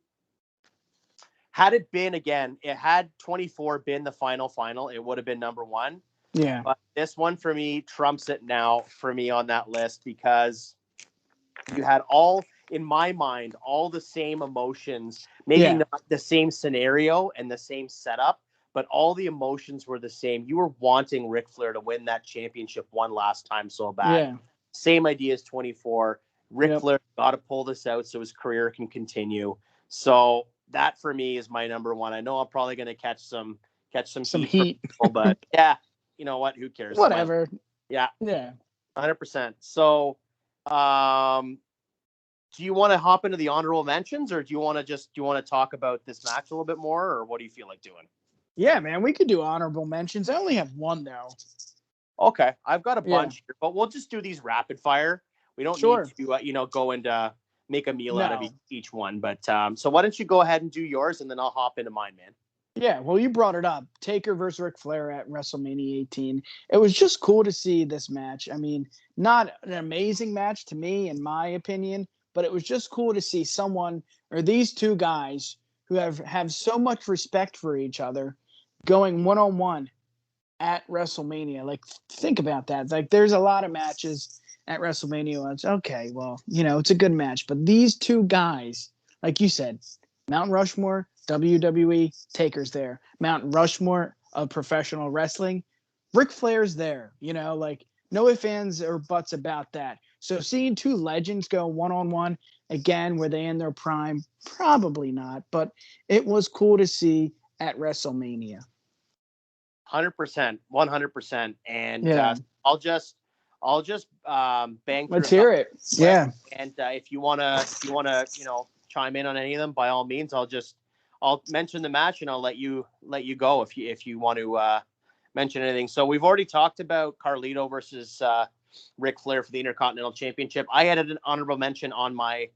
had it been again, it had 24 been the final, it would have been number one. Yeah, but this one for me trumps it now for me on that list because you had in my mind, all the same emotions, maybe not the same scenario and the same setup, but all the emotions were the same. You were wanting Ric Flair to win that championship one last time so bad. Yeah. Same idea as 24. Ric Flair got to pull this out so his career can continue. So that for me is my number one. I know I'm probably going to catch some heat, people, but yeah, you know what? Who cares? Whatever. Yeah. 100%. So, do you want to hop into the honorable mentions, or do you want to talk about this match a little bit more, or what do you feel like doing? Yeah, man, we could do honorable mentions. I only have one though. Okay, I've got a bunch here, but we'll just do these rapid fire. We don't need to, go into make a meal out of each one. But so why don't you go ahead and do yours, and then I'll hop into mine, man. Yeah, well, you brought it up. Taker versus Ric Flair at WrestleMania 18. It was just cool to see this match. I mean, not an amazing match to me, in my opinion, but it was just cool to see someone or these two guys who have so much respect for each other going one-on-one at WrestleMania. Like, think about that. Like, there's a lot of matches at WrestleMania. It's okay, well, it's a good match. But these two guys, like you said, Mount Rushmore, WWE, Taker's there. Mount Rushmore of professional wrestling, Ric Flair's there. Like, no ifs, ands, or buts about that. So seeing two legends go one-on-one, again, were they in their prime? Probably not. But it was cool to see at WrestleMania. 100%, 100%. And I'll just bang through. Let's hear it. Yeah. And if you wanna chime in on any of them, by all means, I'll mention the match and I'll let you go if you want to mention anything. So we've already talked about Carlito versus Ric Flair for the Intercontinental Championship. I added an honorable mention on my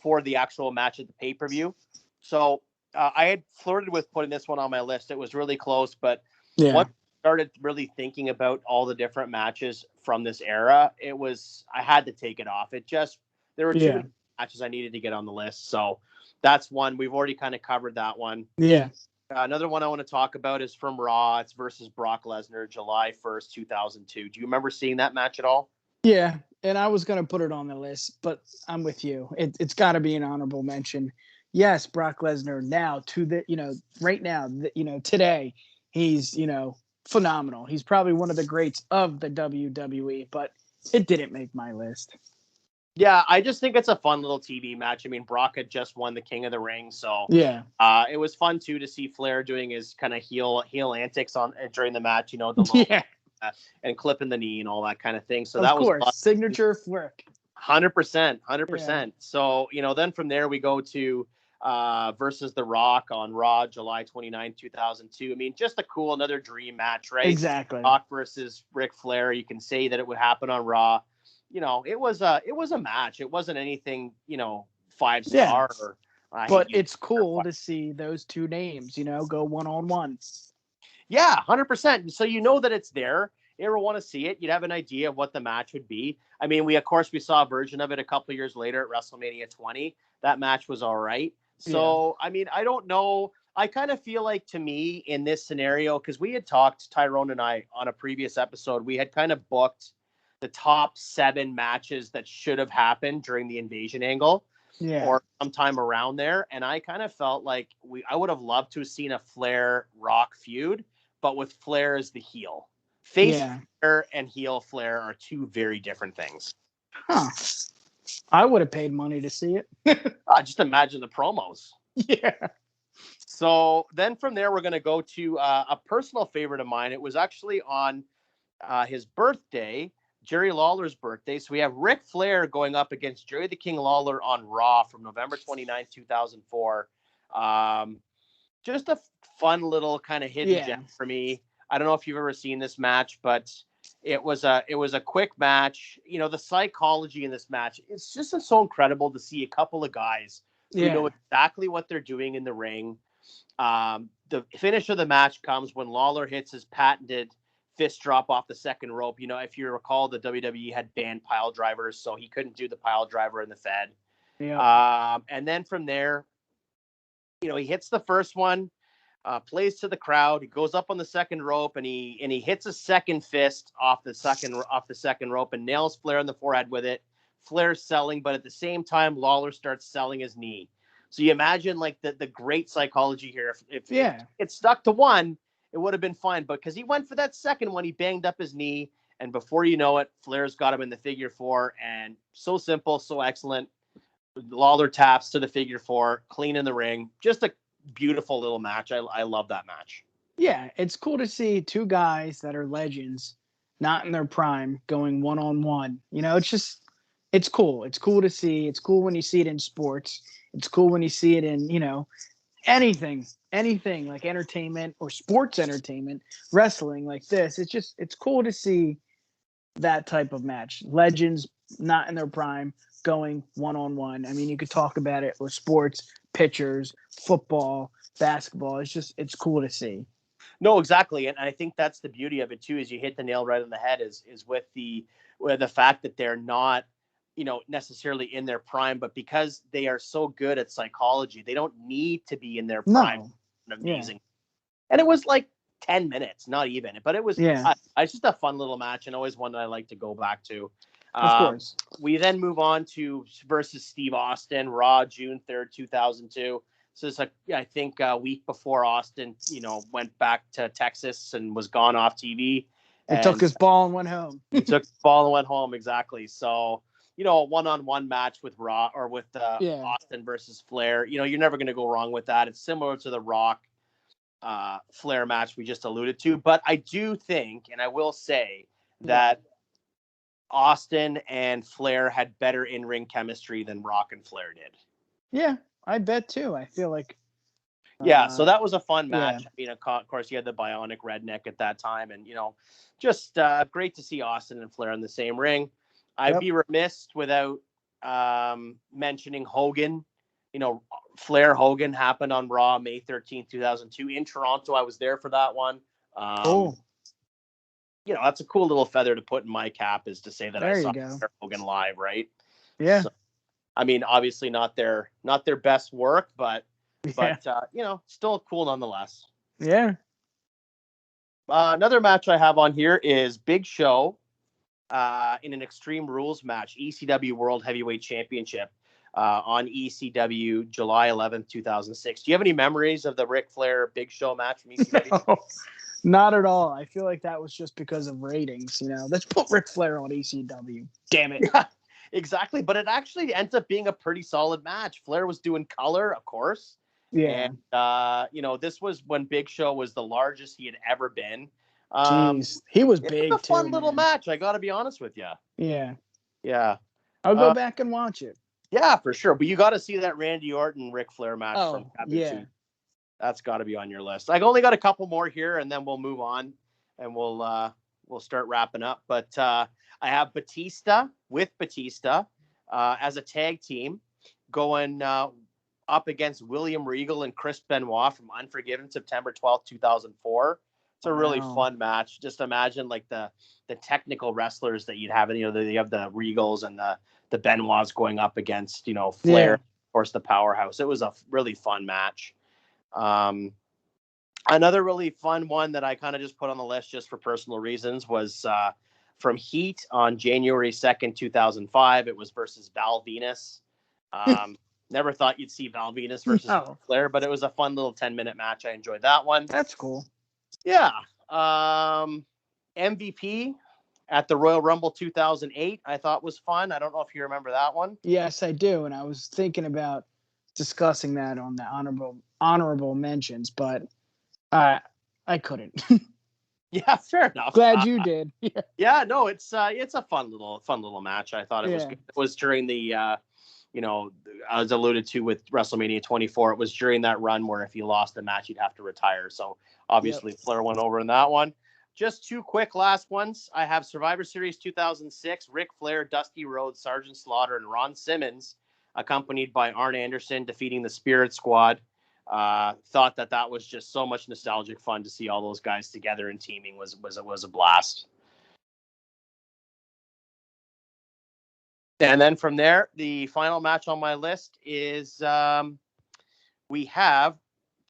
for the actual match at the pay-per-view. So I had flirted with putting this one on my list. It was really close, but once I started really thinking about all the different matches from this era, I had to take it off. There were too many matches I needed to get on the list. So that's one. We've already kind of covered that one. Yeah. Another one I want to talk about is from Raw. It's versus Brock Lesnar, July 1st, 2002. Do you remember seeing that match at all? Yeah, and I was going to put it on the list, but I'm with you. It's got to be an honorable mention. Yes, Brock Lesnar now right now, today, he's, phenomenal. He's probably one of the greats of the WWE, but it didn't make my list. Yeah, I just think it's a fun little TV match. I mean, Brock had just won the King of the Ring, so it was fun too to see Flair doing his kind of heel antics during the match. The little, and clipping the knee and all that kind of thing. So that was fun. Signature Flair. 100%. So then from there we go to versus The Rock on Raw, July 29, 2002. I mean, just another dream match, right? Exactly. Rock versus Ric Flair. You can say that it would happen on Raw. It was a match. It wasn't anything, 5-star. But it's cool to see those two names, go one-on-one. Yeah, 100%. So that it's there. you ever want to see it, you'd have an idea of what the match would be. I mean, we saw a version of it a couple of years later at WrestleMania 20. That match was all right. So, I mean, I don't know. I kind of feel like, to me, in this scenario, because we had talked, Tyrone and I, on a previous episode, we had kind of booked the top 7 matches that should have happened during the invasion angle. Yeah. Or sometime around there. And I kind of felt like I would have loved to have seen a Flair Rock feud, but with Flair as the heel. Face Flair and heel Flair are 2 very different things. Huh. I would have paid money to see it. Just imagine the promos. Yeah. So then from there, we're going to go to a personal favorite of mine. It was actually on his birthday, Jerry Lawler's birthday. So we have Ric Flair going up against Jerry the King Lawler on Raw from November 29, 2004. Just a fun little kind of hidden gem for me. I don't know if you've ever seen this match, but it was a quick match. You know, the psychology in this match, it's just so incredible to see a couple of guys who know exactly what they're doing in the ring. The finish of the match comes when Lawler hits his patented fist drop off the second rope. You know, if you recall, the WWE had banned pile drivers, so he couldn't do the pile driver in the Fed. Yeah. And then from there, you know, he hits the first one, plays to the crowd. He goes up on the second rope and he hits a second fist off the second rope and nails Flair in the forehead with it. Flair's selling, but at the same time, Lawler starts selling his knee. So you imagine like the great psychology here. If it stuck to one, it would have been fine, but because he went for that second one, he banged up his knee, and before you know it, Flair's got him in the figure 4, and so simple, so excellent. Lawler taps to the figure 4, clean in the ring. Just a beautiful little match. I love that match. Yeah, it's cool to see 2 guys that are legends, not in their prime, going one-on-one. You know, it's cool. It's cool to see. It's cool when you see it in sports. It's cool when you see it in, you know, anything like entertainment or sports entertainment, wrestling like this. It's cool to see that type of match. Legends not in their prime going one-on-one. I mean, you could talk about it with sports, pitchers, football, basketball. It's cool to see. No, exactly. And I think that's the beauty of it too, is you hit the nail right on the head is with the fact that they're not, you know, necessarily in their prime, but because they are so good at psychology, they don't need to be in their prime. No. Amazing. And it was like 10 minutes, not even, but it was it's just a fun little match and always one that I like to go back to. Of course. We then move on to versus Steve Austin, Raw, June 3rd, 2002. So it's I think a week before Austin, you know, went back to Texas and was gone off TV. He took his ball and went home. He took the ball and went home. Exactly. So, you know, a one-on-one match with Raw or with Austin versus Flair. You know, you're never going to go wrong with that. It's similar to the Rock Flair match we just alluded to. But I do think, and I will say that Austin and Flair had better in-ring chemistry than Rock and Flair did. Yeah, I bet too. I feel like. So that was a fun match. I mean, of course, you had the bionic redneck at that time. And, you know, just great to see Austin and Flair in the same ring. I'd be remiss without mentioning Hogan. You know, Flair Hogan happened on Raw May 13th, 2002 in Toronto. I was there for that one. You know, that's a cool little feather to put in my cap, is to say that I saw Flair Hogan live, right? Yeah. So, I mean, obviously not their best work, but you know, still cool nonetheless. Yeah. Another match I have on here is Big Show in an Extreme Rules match, ECW World Heavyweight Championship on ECW July 11th, 2006. Do you have any memories of the Ric Flair Big Show match from ECW? No, not at all. I feel like that was just because of ratings. You know, let's put Ric Flair on ECW. Damn it. Yeah, exactly. But it actually ends up being a pretty solid match. Flair was doing color, of course. Yeah. And, you know, this was when Big Show was the largest he had ever been. Jeez, he was big, It's a fun little man. match. I got to be honest with you. Yeah. Yeah. I'll go back and watch it. Yeah, for sure. But you got to see that Randy Orton Ric Flair match from yeah. That's got to be on your list. I only got a couple more here, and then we'll move on, and we'll start wrapping up. But I have Batista as a tag team going up against William Regal and Chris Benoit from Unforgiven, September 12th, 2004. It's a really Wow. fun match. Just imagine like the technical wrestlers that you'd have. And, you have the Regals and the Benoits going up against, Flair, Yeah. of course, the powerhouse. It was a really fun match. Another really fun one that I kind of just put on the list just for personal reasons was from Heat on January 2nd, 2005. It was versus Val Venus. Never thought you'd see Val Venus versus No. Flair, but it was a fun little 10-minute match. I enjoyed that one. That's cool. Yeah. MVP at the Royal Rumble 2008, I thought was fun. I don't know if you remember that one. Yes, I do. And I was thinking about discussing that on the honorable mentions, but I couldn't. Yeah, fair enough. Glad you did. Yeah, no, it's a fun little match. I thought it was Yeah. good. It was during the as alluded to with WrestleMania 24. It was during that run where if you lost the match, you'd have to retire. So obviously Flair went over in that one. Just two quick last ones. I have Survivor Series 2006, Ric Flair, Dusty Rhodes, Sergeant Slaughter, and Ron Simmons, accompanied by Arn Anderson, defeating the Spirit Squad. Thought that was just so much nostalgic fun to see all those guys together and teaming was a blast. And then from there, the final match on my list is we have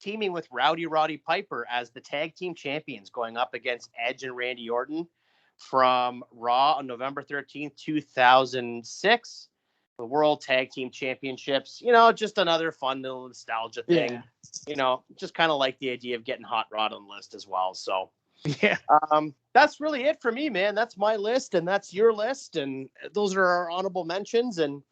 teaming with Roddy Piper as the tag team champions going up against Edge and Randy Orton from Raw on November 13th, 2006. The World Tag Team Championships, just another fun little nostalgia thing. Yeah. Just kind of like the idea of getting Hot Rod on the list as well. So Yeah. that's really it for me, man. That's my list and that's your list. And those are our honorable mentions. And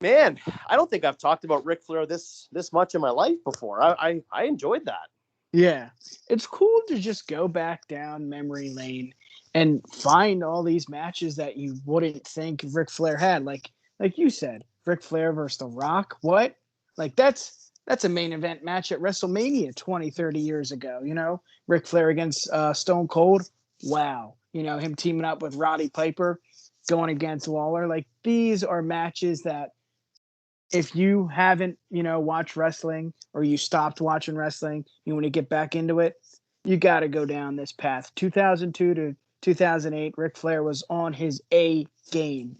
man, I don't think I've talked about Ric Flair this much in my life before. I enjoyed that. Yeah. It's cool to just go back down memory lane and find all these matches that you wouldn't think Ric Flair had. Like you said, Ric Flair versus The Rock. What? Like that's a main event match at WrestleMania 20, 30 years ago, Ric Flair against Stone Cold. Wow. Him teaming up with Roddy Piper going against Lawler. Like these are matches that if you haven't, watched wrestling or you stopped watching wrestling, you want to get back into it, you got to go down this path. 2002 to 2008, Ric Flair was on his A game.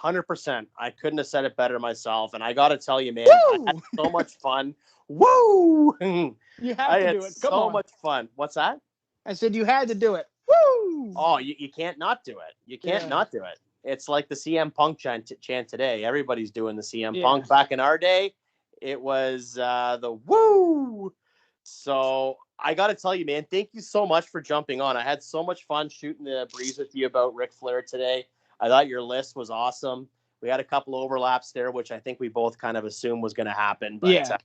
100%. I couldn't have said it better myself. And I got to tell you, man, Woo! I had so much fun. Woo! You have to do it. Come so on. much fun. What's that? I said you had to do it. Woo! Oh, you can't not do it. You can't not do it. It's like the CM Punk chant today. Everybody's doing the CM Punk. Back in our day, it was the woo. So I got to tell you, man, thank you so much for jumping on. I had so much fun shooting the breeze with you about Ric Flair today. I thought your list was awesome. We had a couple of overlaps there, which I think we both kind of assumed was going to happen. But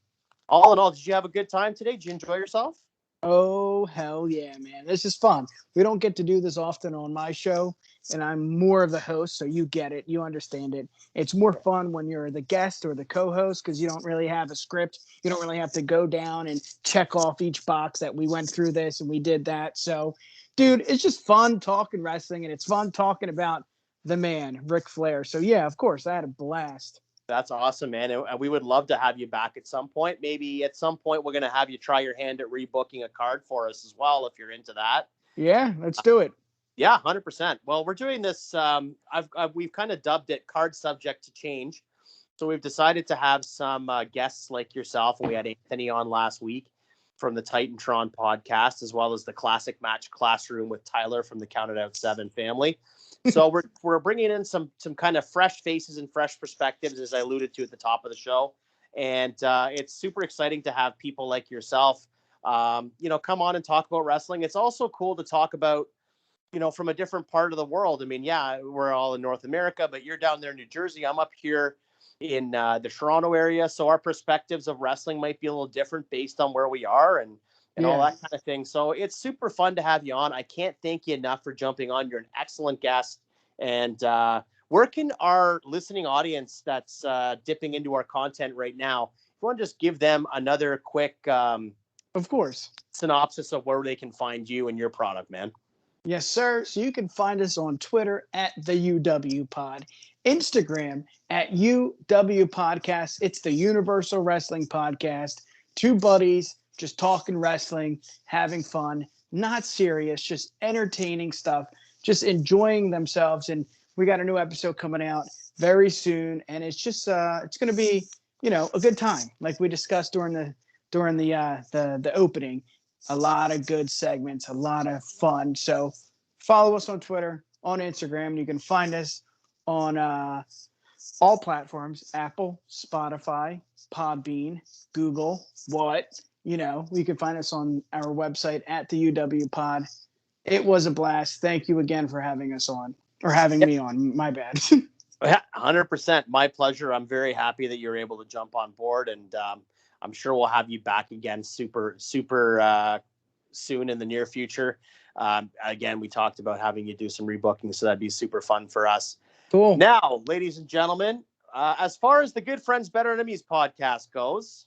all in all, did you have a good time today? Did you enjoy yourself? Oh, hell yeah, man. This is fun. We don't get to do this often on my show, and I'm more of the host, so you get it. You understand it. It's more fun when you're the guest or the co-host because you don't really have a script. You don't really have to go down and check off each box that we went through this and we did that. So, dude, it's just fun talking wrestling, and it's fun talking about the man, Ric Flair. So, yeah, of course, I had a blast. That's awesome, man. And we would love to have you back at some point. Maybe at some point we're going to have you try your hand at rebooking a card for us as well, if you're into that. Yeah, let's do it. Yeah, 100%. Well, we're doing this. We've kind of dubbed it card subject to change. So we've decided to have some guests like yourself. And we had Anthony on last week from the Titantron podcast, as well as the Classic Match Classroom with Tyler from the Counted Out 7 family. So we're bringing in some kind of fresh faces and fresh perspectives, as I alluded to at the top of the show. And it's super exciting to have people like yourself, come on and talk about wrestling. It's also cool to talk about, from a different part of the world. I mean, yeah, we're all in North America, but you're down there in New Jersey. I'm up here in the Toronto area. So our perspectives of wrestling might be a little different based on where we are and all that kind of thing. So it's super fun to have you on. I can't thank you enough for jumping on. You're an excellent guest. And where can our listening audience that's dipping into our content right now, if you want to just give them another quick of course, synopsis of where they can find you and your product, man. Yes, sir. So you can find us on Twitter at the UW Pod, Instagram at UW Podcast. It's the Universal Wrestling Podcast. Two buddies just talking wrestling, having fun, not serious, just entertaining stuff, just enjoying themselves. And we got a new episode coming out very soon, and it's just it's going to be, you know, a good time, like we discussed during the opening. A lot of good segments, a lot of fun. So follow us on Twitter, on Instagram. You can find us on all platforms: Apple, Spotify, Podbean, Google. You can find us on our website at the UW Pod. It was a blast. Thank you again for having us on, or having me on. My bad. 100%. My pleasure. I'm very happy that you're able to jump on board, and I'm sure we'll have you back again super soon in the near future. Again, we talked about having you do some rebooking, so that'd be super fun for us. Cool. Now, ladies and gentlemen, as far as the Good Friends, Better Enemies podcast goes,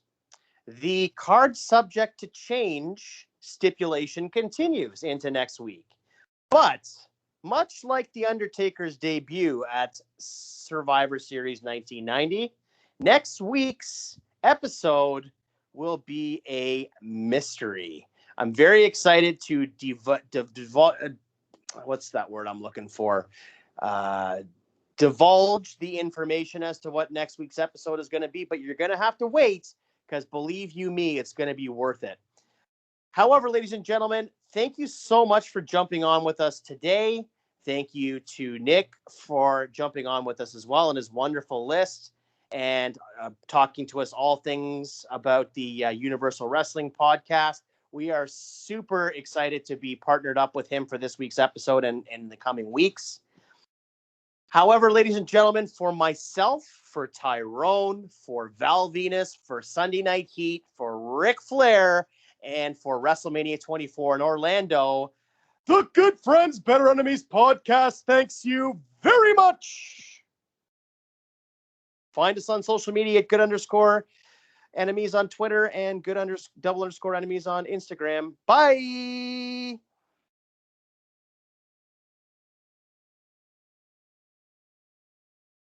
the card subject to change stipulation continues into next week. But much like The Undertaker's debut at Survivor Series 1990, next week's episode will be a mystery. I'm very excited to what's that word I'm looking for? Divulge the information as to what next week's episode is going to be, but you're going to have to wait, because believe you me, it's going to be worth it. However, ladies and gentlemen, thank you so much for jumping on with us today. Thank you to Nick for jumping on with us as well, and his wonderful list, and talking to us all things about the Universal Wrestling podcast. We are super excited to be partnered up with him for this week's episode and in the coming weeks. However, ladies and gentlemen, for myself, for Tyrone, for Val Venus, for Sunday Night Heat, for Ric Flair, and for WrestleMania 24 in Orlando, the Good Friends, Better Enemies podcast thanks you very much. Find us on social media at good_enemies on Twitter and good_enemies on Instagram. Bye.